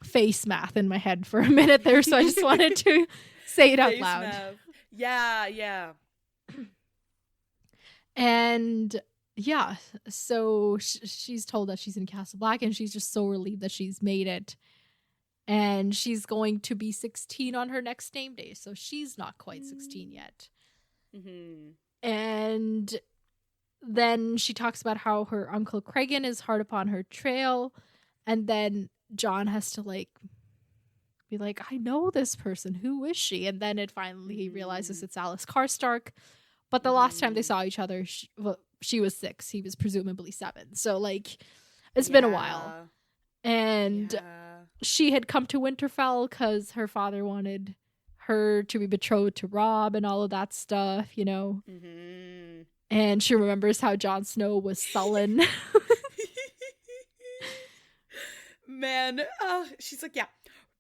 face math in my head for a minute there, so I just wanted to say it out loud. Math. Yeah. And yeah, so she's told that she's in Castle Black, and she's just so relieved that she's made it. And she's going to be 16 on her next name day, so she's not quite 16 yet. And then she talks about how her uncle Cregan is hard upon her trail, and then Jon has to, like, be like, I know this person. Who is she? And then he realizes it's Alice Karstark. But the last time they saw each other, she was 6. He was presumably 7. So, like, it's been a while. And she had come to Winterfell because her father wanted her to be betrothed to Robb and all of that stuff, And she remembers how Jon Snow was sullen. Man, she's like, yeah,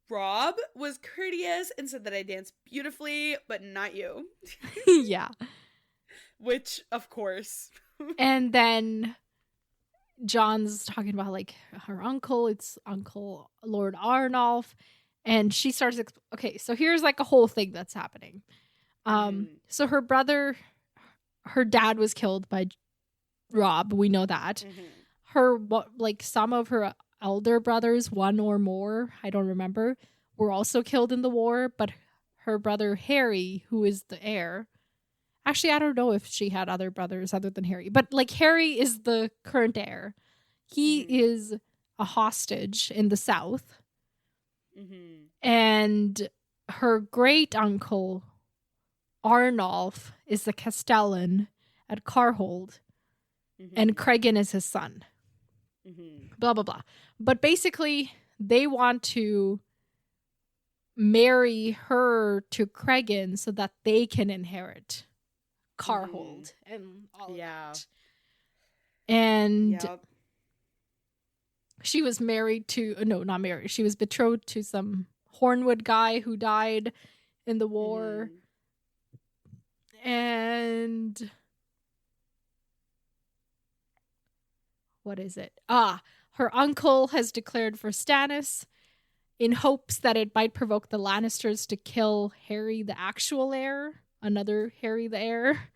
Robb was courteous and said that I danced beautifully, but not you. Yeah. Which, of course. And then John's talking about, like, her uncle. It's Uncle Lord Arnulf. And she starts, okay, so here's, like, a whole thing that's happening. So her brother, her dad was killed by Robb. We know that. Her, like, some of her elder brothers, one or more, I don't remember, were also killed in the war. But her brother Harry, who is the heir, actually, I don't know if she had other brothers other than Harry, but, like, Harry is the current heir. He is a hostage in the south. And her great uncle Arnulf is the Castellan at Carhold, and Cregan is his son. Blah, blah, blah. But basically, they want to marry her to Cregan so that they can inherit Carhold and all of that. And she was married to, no, not married. She was betrothed to some Hornwood guy who died in the war. And what is it? Her uncle has declared for Stannis in hopes that it might provoke the Lannisters to kill Harry the actual heir, another Harry the heir.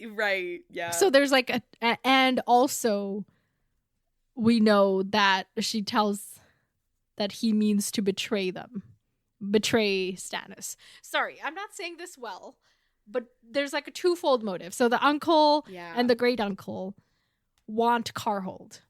Right, yeah. So there's like and also we know that she tells that he means to betray Stannis. Sorry, I'm not saying this well, but there's like a twofold motive. So the uncle and the great uncle want Carhold,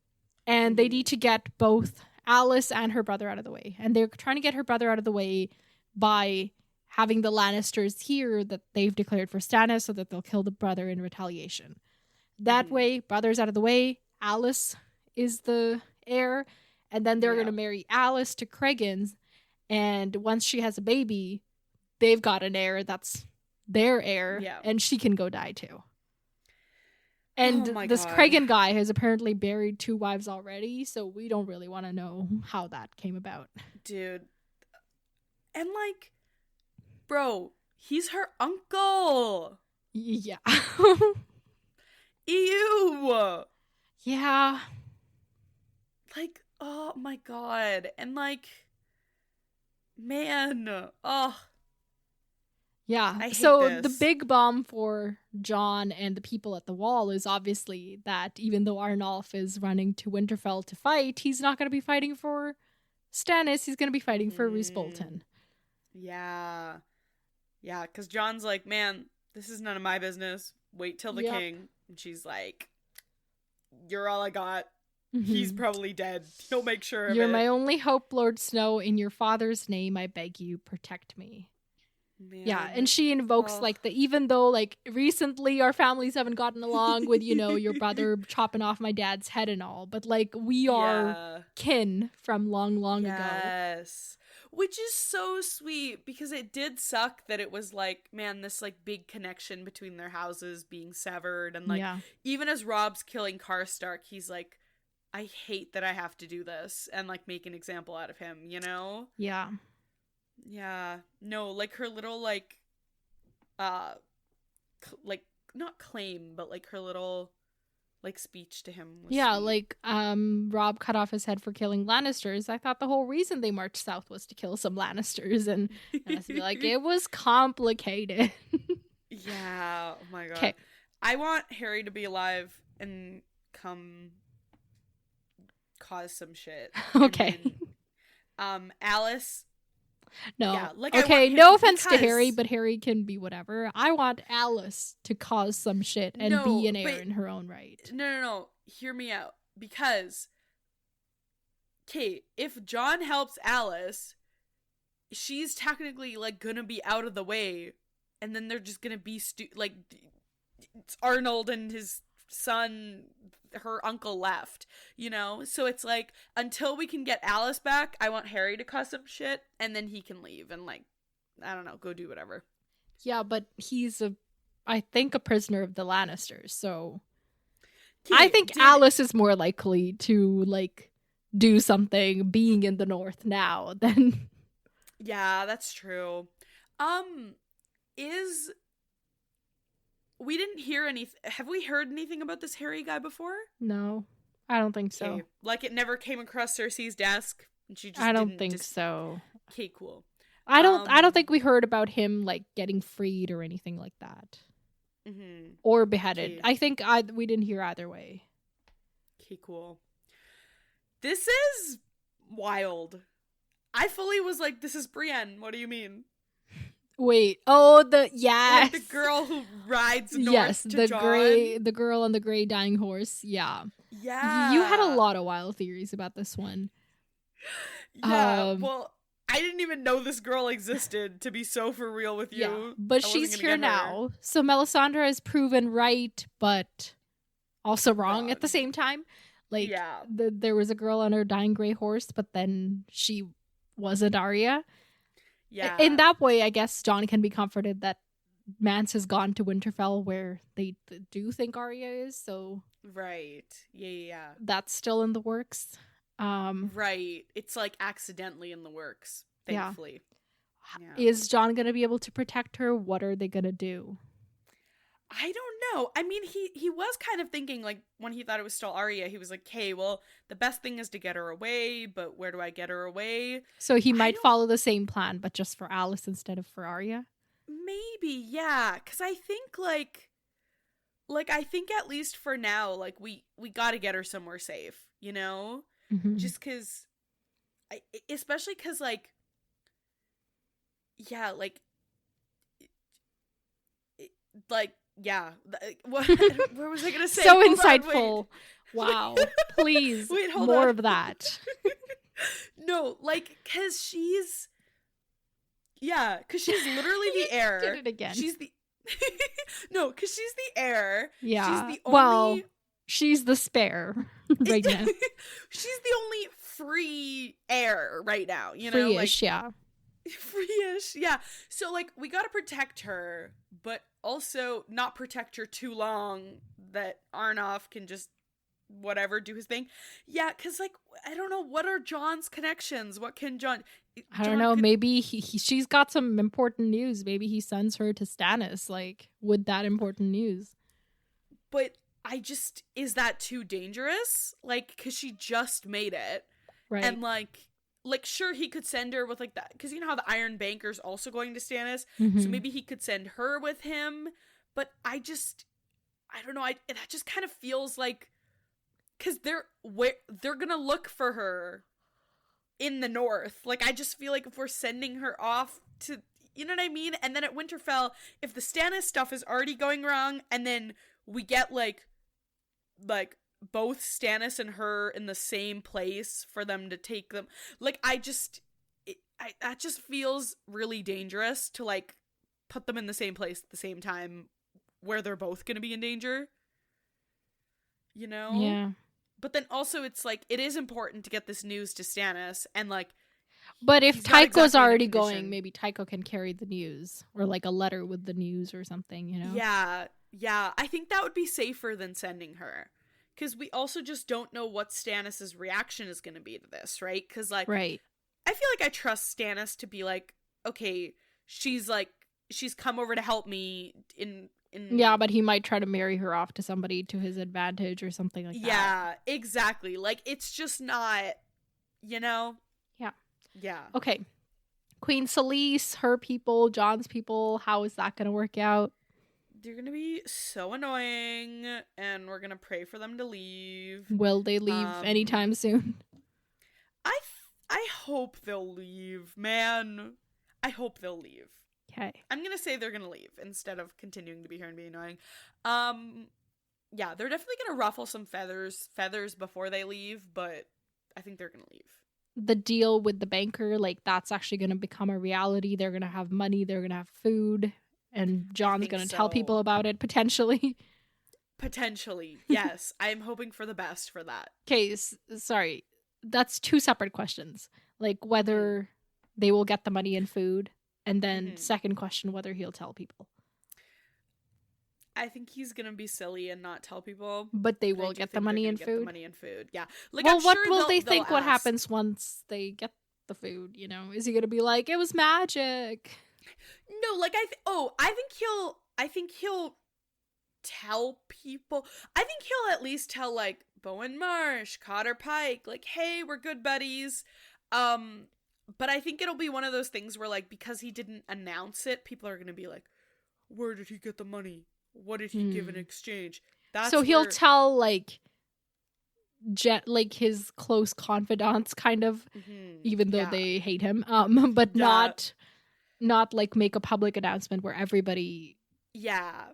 and they need to get both Alice and her brother out of the way. And they're trying to get her brother out of the way by having the Lannisters hear that they've declared for Stannis so that they'll kill the brother in retaliation. That way, brother's out of the way, Alice is the heir, and then they're going to marry Alice to Cregan, and once she has a baby, they've got an heir that's their heir, and she can go die too. And this Cregan guy has apparently buried 2 wives already, so we don't really want to know how that came about. Dude. And, like, bro, he's her uncle. Yeah. Ew. Yeah. Like, oh my god. And, like, man. Oh. Yeah. So the big bomb for Jon and the people at the Wall is obviously that even though Arnulf is running to Winterfell to fight, he's not going to be fighting for Stannis. He's going to be fighting for Roose Bolton. Yeah. Yeah, because Jon's like, man, this is none of my business. Wait till the king. And she's like, you're all I got. he's probably dead. He'll make sure of it. You're my only hope, Lord Snow. In your father's name, I beg you, protect me. Man. Yeah, and she invokes like even though like recently our families haven't gotten along with, you know, your brother chopping off my dad's head and all, but like we are kin from long ago. Yes. Which is so sweet, because it did suck that it was like, man, this like big connection between their houses being severed, and like even as Rob's killing Karstark, he's like, I hate that I have to do this and like make an example out of him, you know? Yeah. Yeah. No, like her little like like not claim, but like her little like speech to him was sweet. Like Rob cut off his head for killing Lannisters. I thought the whole reason they marched south was to kill some Lannisters, and I was like, it was complicated. Yeah. Oh my god. Okay. I want Harry to be alive and come cause some shit. Okay. And then, Alice. No. Yeah, like, okay, no offense to Harry, but Harry can be whatever. I want Alice to cause some shit and be an heir in her own right. No. Hear me out. Because, okay, if John helps Alice, she's technically, like, gonna be out of the way. And then they're just gonna be, like, it's Arnold and his son, her uncle left, you know? So it's like, until we can get Alice back, I want Harry to cause some shit, and then he can leave and, like, I don't know, go do whatever. Yeah, but he's I think a prisoner of the Lannisters, so I think Alice is more likely to, like, do something being in the North now than... Yeah, that's true. We didn't hear anything. Have we heard anything about this Harry guy before? No, I don't think so. Okay. Like, it never came across Cersei's desk, and she just I don't think so. Okay, cool. I don't think we heard about him, like, getting freed or anything like that. Mm-hmm. Or beheaded. Okay. I think we didn't hear either way. Okay, cool. This is wild. I fully was like, this is Brienne. What do you mean? Wait. Yes. Like the girl who rides north to John. The girl on the gray dying horse. Yeah. Yeah. You had a lot of wild theories about this one. Yeah. Well, I didn't even know this girl existed, to be so for real with you. Yeah, but she's here now. So Melisandre has proven right, but also wrong at the same time. Like, there was a girl on her dying gray horse, but then she wasn't Arya. Yeah. In that way, I guess Jon can be comforted that Mance has gone to Winterfell, where they do think Arya is. So right. Yeah. That's still in the works. Right. It's like accidentally in the works, thankfully. Yeah. Is Jon gonna be able to protect her? What are they gonna do? I don't know. I mean, he was kind of thinking, like, when he thought it was still Arya, he was like, okay, well, the best thing is to get her away, but where do I get her away? So he might follow the same plan, but just for Alice instead of for Arya? Maybe, yeah. Because I think, like, I think at least for now, like, we gotta get her somewhere safe, you know? Mm-hmm. Just because, especially because, like, yeah, like, yeah. What was I gonna say? So insightful. Wow. Please, wait, hold more on. of that. No, like, because she's literally the heir. Did it again. She's the no, because she's the heir. Yeah. She's the only. She's the spare right now. She's the only free heir right now. You know, free-ish, yeah. Free-ish, yeah. So, like, we gotta protect her, but also not protect her too long that Arnulf can just whatever do his thing. Yeah, because, like, I don't know, what are Jon's connections? What can Jon... I don't know, maybe she's got some important news. Maybe he sends her to Stannis, like, with that important news. But is that too dangerous? Like, because she just made it. Right. And, like, sure, he could send her with, like, that, because you know how the Iron Banker's also going to Stannis, mm-hmm. so maybe he could send her with him, but I don't know, that just kind of feels like, because they're gonna look for her in the North, like, I just feel like if we're sending her off to, you know what I mean, and then at Winterfell, if the Stannis stuff is already going wrong, and then we get, like, both Stannis and her in the same place for them to take them. Like, that just feels really dangerous to, like, put them in the same place at the same time where they're both going to be in danger. You know? Yeah. But then also it's like, it is important to get this news to Stannis, and like, but if he's not Tycho's exactly in a already condition- going, maybe Tycho can carry the news, or like a letter with the news or something, you know? Yeah, I think that would be safer than sending her, because we also just don't know what Stannis's reaction is going to be to this, right? Because, like, Right. I feel like I trust Stannis to be like, okay, she's come over to help me in Yeah, but he might try to marry her off to somebody to his advantage or something like that. Yeah, exactly. Like, it's just not, you know? Yeah. Okay. Queen Selyse, her people, John's people, how is that going to work out? They're gonna be so annoying, and we're gonna pray for them to leave. Will they leave anytime soon? I hope they'll leave, man. I hope they'll leave. Okay. I'm gonna say they're gonna leave instead of continuing to be here and be annoying. Yeah, they're definitely gonna ruffle some feathers before they leave, but I think they're gonna leave. The deal with the banker, like, that's actually going to become a reality. They're going to have money, they're going to have food, and John's going to tell people about it, potentially. Potentially, yes. I'm hoping for the best for that. Okay, sorry. That's two separate questions. Like, whether they will get the money and food, and then second question, whether he'll tell people. I think he's gonna be silly and not tell people, but they will get the money and food. Yeah. Like, well, I'm what sure will they think? ask. What happens once they get the food? You know, is he gonna be like, it was magic? No, like, I think he'll tell people. I think he'll at least tell, like, Bowen Marsh, Cotter Pike, like, hey, we're good buddies. But I think it'll be one of those things where, like, because he didn't announce it, people are gonna be like, where did he get the money? What did he give in exchange? So he'll tell, like, his close confidants, kind of, even though they hate him, but not like make a public announcement where everybody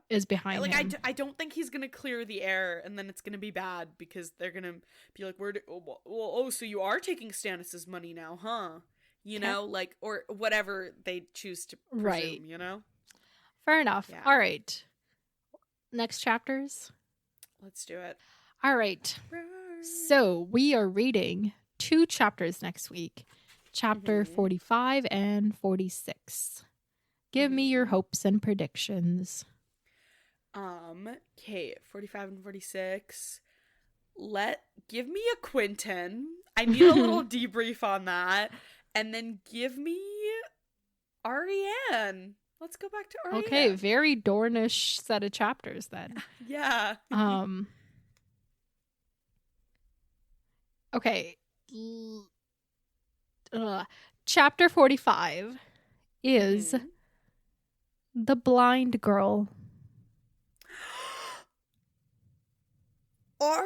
is behind him. I don't think he's gonna clear the air, and then it's gonna be bad because they're gonna be like, so you are taking Stannis's money now, huh? You know, like, or whatever they choose to presume, you know? Fair enough. Yeah. All right. Next chapters? Let's do it. All right. So we are reading 2 chapters next week. Chapter 45 and 46. Give me your hopes and predictions. Okay, 45 and 46. Give me a Quentin. I need a little debrief on that. And then give me Arianne. Let's go back to Arianne. Okay, very Dornish set of chapters then. Yeah. Okay. Chapter 45 is The Blind Girl. Arya?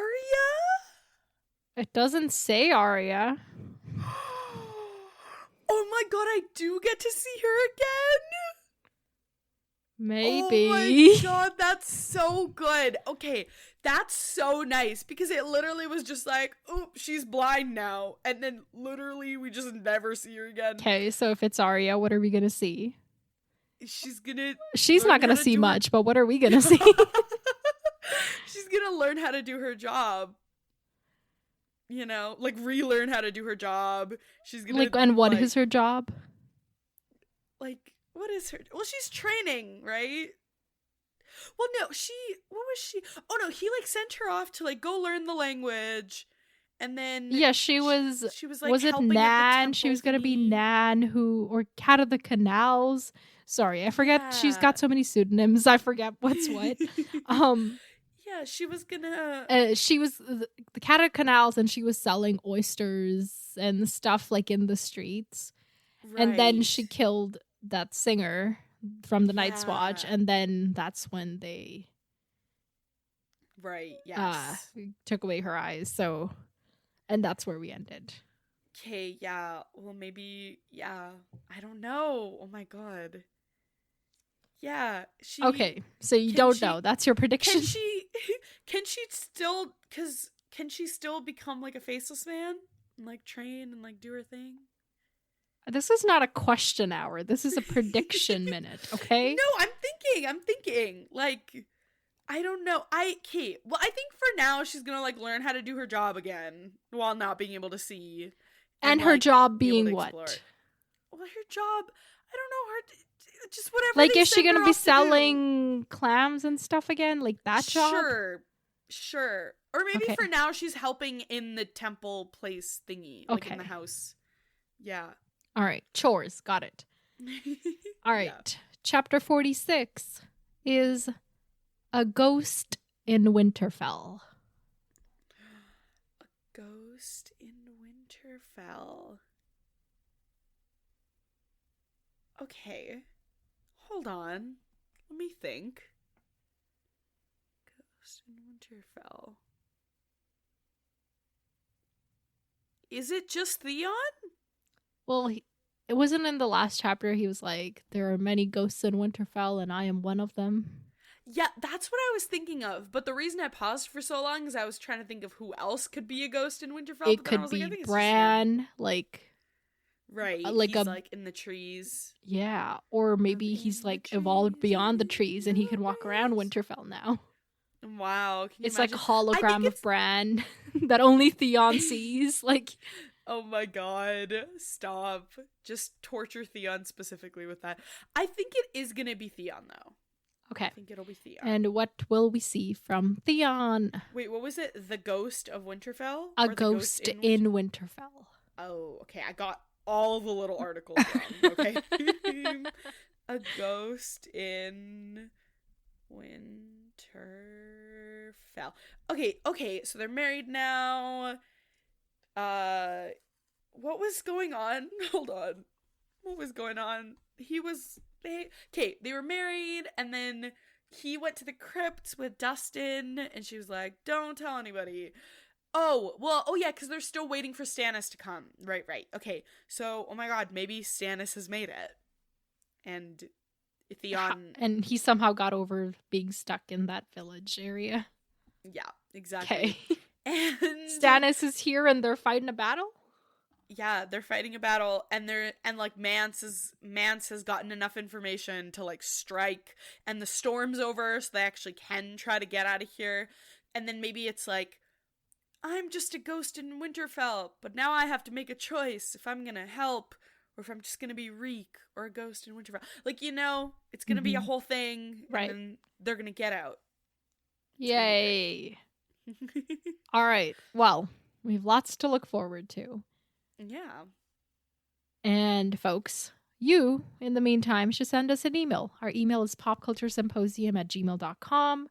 It doesn't say Arya. Oh my god, I do get to see her again? Maybe. Oh my god, that's so good. Okay, that's so nice because it literally was just like, oop, she's blind now. And then literally we just never see her again. Okay, so if it's Arya, what are we going to see? She's not going to see much, but what are we going to see? She's going to learn how to do her job. You know, like relearn how to do her job. She's going to and what is her job? Like, what is her? Well, she's training, right? Well, no, what was she? Oh no, he like sent her off to like go learn the language, and then she was like, was it Nan? She was gonna be Nan, or Cat of the Canals. Sorry, I forget. Yeah. She's got so many pseudonyms. I forget what's what. Yeah, she was gonna. She was the Cat of Canals, and she was selling oysters and stuff like in the streets, right. And then she killed that singer from the Night's Watch, and then that's when they took away her eyes, so, and that's where we ended. Okay, yeah, well, maybe, yeah, I don't know. Oh my god, Yeah. She Okay, so you can don't she- know. That's your prediction? can she still become like a faceless man and like train and like do her thing? This is not a question hour. This is a prediction minute, okay? No, I'm thinking. Like, I don't know. Well, I think for now she's gonna like learn how to do her job again while not being able to see. And her like, job be able being to what? explore. Well, her job, I don't know, just whatever. Like, they is she send gonna her be off to do. selling clams and stuff again? Like that job? Sure. Or maybe Okay. for now she's helping in the temple place thingy, like in Okay. the house. Yeah. All right, chores. Got it. All right. Yeah. Chapter 46 is A Ghost in Winterfell. A ghost in Winterfell. Okay. Hold on. Let me think. Ghost in Winterfell. Is it just Theon? Well, it wasn't in the last chapter. He was like, there are many ghosts in Winterfell, and I am one of them. Yeah, that's what I was thinking of. But the reason I paused for so long is I was trying to think of who else could be a ghost in Winterfell. It but then I could was be like, I think it's Bran, like... Right, like he's a- like in the trees. Yeah, or maybe in he's the like evolved trees, beyond the in trees and he the can walk around trees. Winterfell now. Wow, can you It's like a imagine? I think hologram of it's- Bran that only Theon sees. Like, Oh my god, stop. Just torture Theon specifically with that. I think it is gonna be Theon though. okay. I think it'll be Theon. And what will we see from Theon? Wait, what was it? The Ghost of Winterfell? A Or the ghost in Winterfell. Oh, okay. I got all the little articles wrong. Okay. A ghost in Winterfell. Okay. So they're married now. What was going on? Hold on. What was going on? They were married, and then he went to the crypt with Dustin, and she was like, "Don't tell anybody." Oh yeah, because they're still waiting for Stannis to come. Right. Okay, so, oh my god, maybe Stannis has made it. And Theon... And he somehow got over being stuck in that village area. Yeah, exactly. Okay. And Stannis is here and they're fighting a battle? yeah, they're fighting a battle, and Mance has gotten enough information to like strike, and the storm's over, so they actually can try to get out of here. And then maybe it's like, I'm just a ghost in Winterfell, but now I have to make a choice if I'm gonna help or if I'm just gonna be Reek or a ghost in Winterfell. Like, it's gonna be a whole thing, Right. and then they're gonna get out. Yay. All right. Well, we have lots to look forward to. Yeah. And folks, you, in the meantime, should send us an email. Our email is popculturesymposium@gmail.com.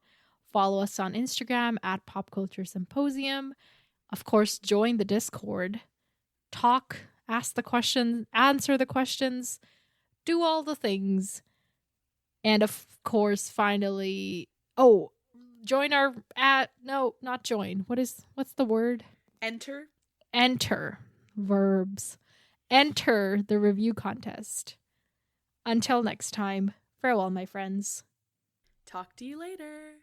Follow us on Instagram @popculturesymposium. Of course, join the Discord. Talk, ask the questions, answer the questions, do all the things. And of course, finally, join our not join. What's the word? Enter Verbs. Enter the review contest. Until next time, farewell, my friends. Talk to you later.